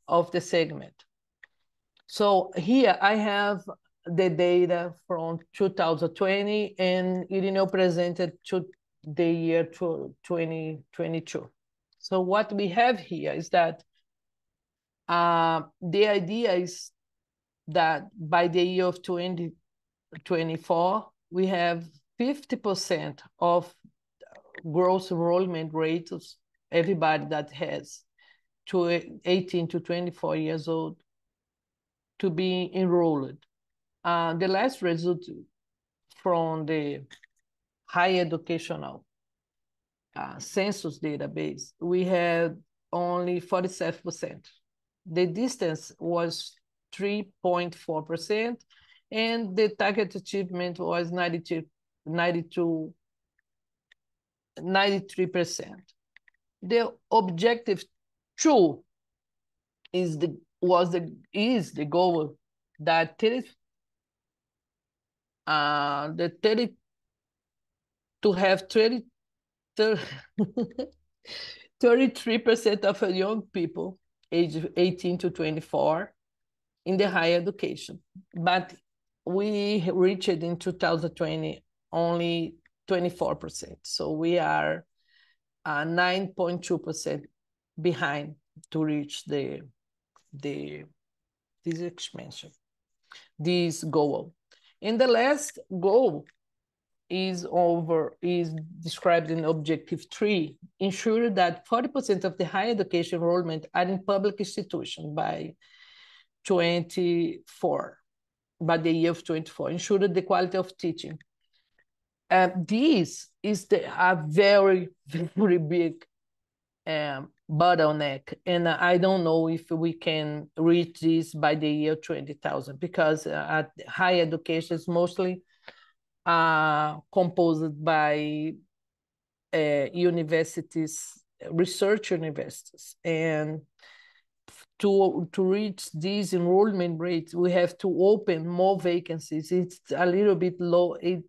of the segment. So here I have the data from 2020 and Irineu presented to the year 2022. So what we have here is that the idea is that by the year of 2024, we have 50% of gross enrollment rate of everybody that has 18 to 24 years old to be enrolled. The last result from the higher educational census database, we had only 47%. The distance was 3.4%, and the target achievement was 93%. The objective 2 is the goal that 33% of young people age 18 to 24 in the higher education. But we reached in 2020 only 24%. So we are 9.2% behind to reach this expansion, this goal. And the last goal is described in objective 3, ensure that 40% of the higher education enrollment are in public institutions by the year of 24, ensure the quality of teaching. This is a very, very big bottleneck, and I don't know if we can reach this by the year 20,000, because at higher education is mostly composed by universities, research universities, and to reach these enrollment rates, we have to open more vacancies. It's a little bit low. It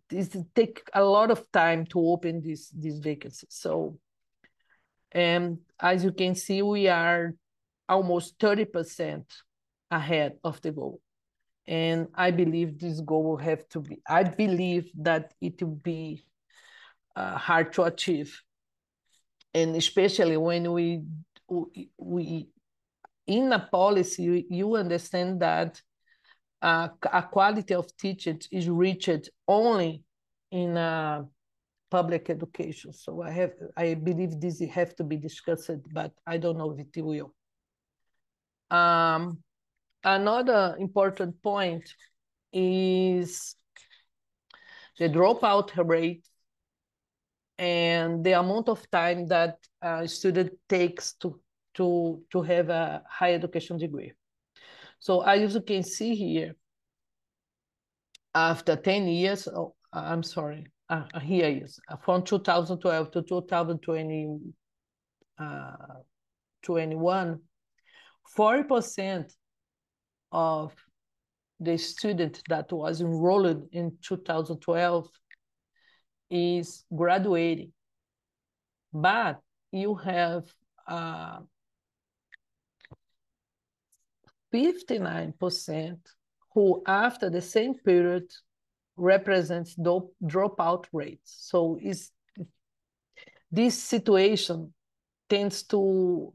takes a lot of time to open these vacancies. So, and as you can see, we are almost 30% ahead of the goal. And I believe this goal will have to be, I believe that it will be hard to achieve. And especially when we in a policy, you understand that a quality of teaching is reached only in public education. So I believe this have to be discussed, but I don't know if it will. Another important point is the dropout rate and the amount of time that a student takes to to have a higher education degree. So as you can see here, after 10 years, oh, I'm sorry, here is from 2012 to 2021, 40% of the student that was enrolled in 2012 is graduating. But you have 59% who, after the same period, represents dropout rates. So this situation tends to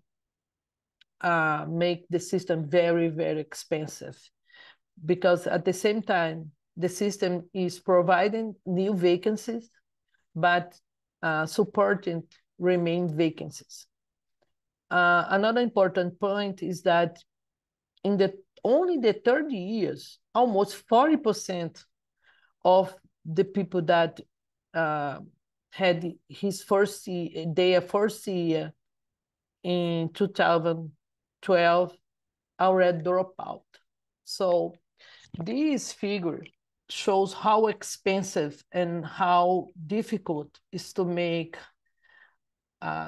make the system very, very expensive, because at the same time, the system is providing new vacancies, but supporting remain vacancies. Another important point is that in only the 30 years, almost 40% of the people that had their first year in 2012 already dropped out. So this figure shows how expensive and how difficult it is to make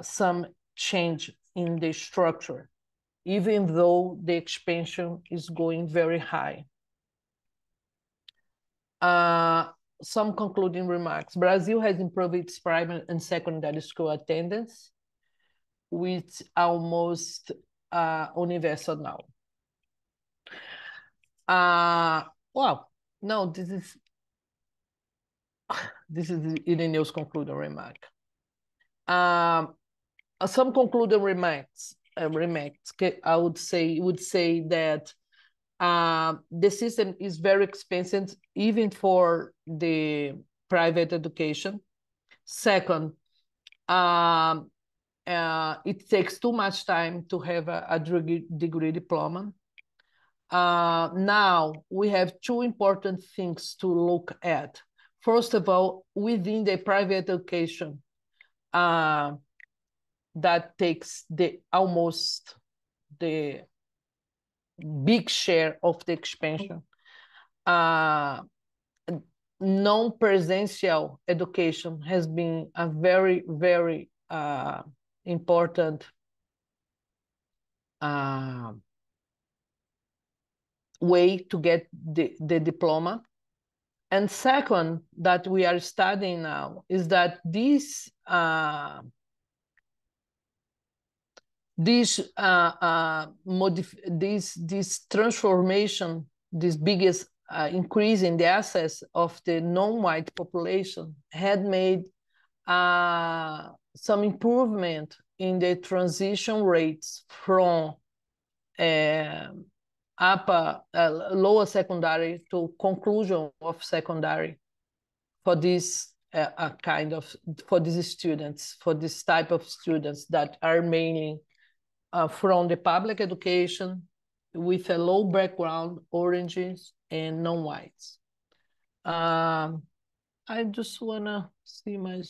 some change in the structure, even though the expansion is going very high. Some concluding remarks. Brazil has improved its primary and secondary school attendance, with almost universal now. Well, no, this is Ireneo's concluding remark. Some concluding remarks. I would say that the system is very expensive, even for the private education. Second, it takes too much time to have a degree diploma. Now we have two important things to look at. First of all, within the private education, that takes almost the big share of the expansion. Non-presential education has been a very, very important way to get the diploma. And second, that we are studying now, is that this transformation, this biggest increase in the access of the non-white population had made some improvement in the transition rates from lower secondary to conclusion of secondary for this for these students, for this type of students that are mainly from the public education with a low background, oranges and non-whites. I just wanna see my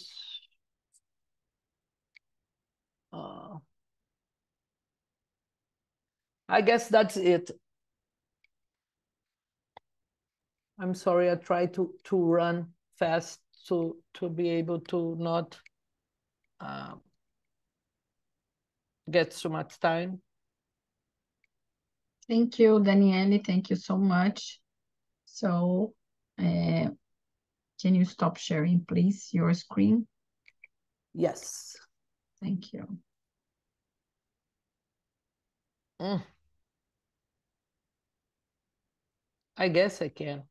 I guess that's it. I'm sorry, I try to run fast to be able to not get so much time. Thank you, Daniele. Thank you so much. So, can you stop sharing, please, your screen? Yes. Thank you. I guess I can.